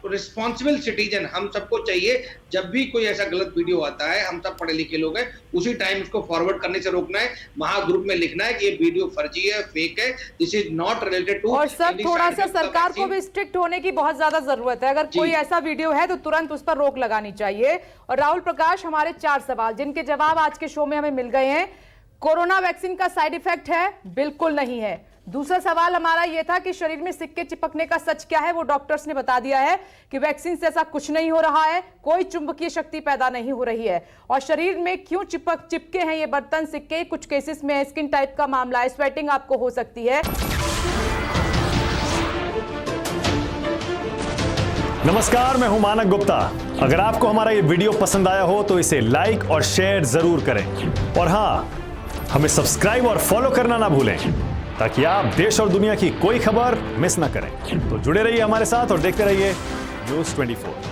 रिस्पॉन्सिबल सिटीजन हम सबको चाहिए, जब भी कोई ऐसा गलत वीडियो आता है, हम सब पढ़े लिखे लोग हैं, उसी टाइम उसको फॉरवर्ड करने से रोकना है, वहां ग्रुप में लिखना है कि ये वीडियो फर्जी है, फेक है, this is not related to.
और सर थोड़ा सा सरकार को भी स्ट्रिक्ट होने की बहुत ज्यादा जरूरत है। अगर कोई ऐसा वीडियो है तो तुरंत उस पर रोक लगानी चाहिए। और राहुल प्रकाश, हमारे 4 सवाल जिनके जवाब आज के शो में हमें मिल गए हैं। कोरोना वैक्सीन का साइड इफेक्ट है? बिल्कुल नहीं है। दूसरा सवाल हमारा यह था कि शरीर में सिक्के चिपकने का सच क्या है, वो डॉक्टर्स ने बता दिया है कि वैक्सीन से ऐसा कुछ नहीं हो रहा है, कोई चुंबकीय शक्ति पैदा नहीं हो रही है। और शरीर में क्यों चिपके हैं ये बर्तन, सिक्के, कुछ केसेस में स्किन टाइप का मामला है, स्वेटिंग आपको हो सकती है।
नमस्कार, मैं हूं मानक गुप्ता। अगर आपको हमारा ये वीडियो पसंद आया हो तो इसे लाइक और शेयर जरूर करें, और हां, हमें सब्सक्राइब और फॉलो करना ना भूलें ताकि आप देश और दुनिया की कोई खबर मिस ना करें। तो जुड़े रहिए हमारे साथ और देखते रहिए News 24।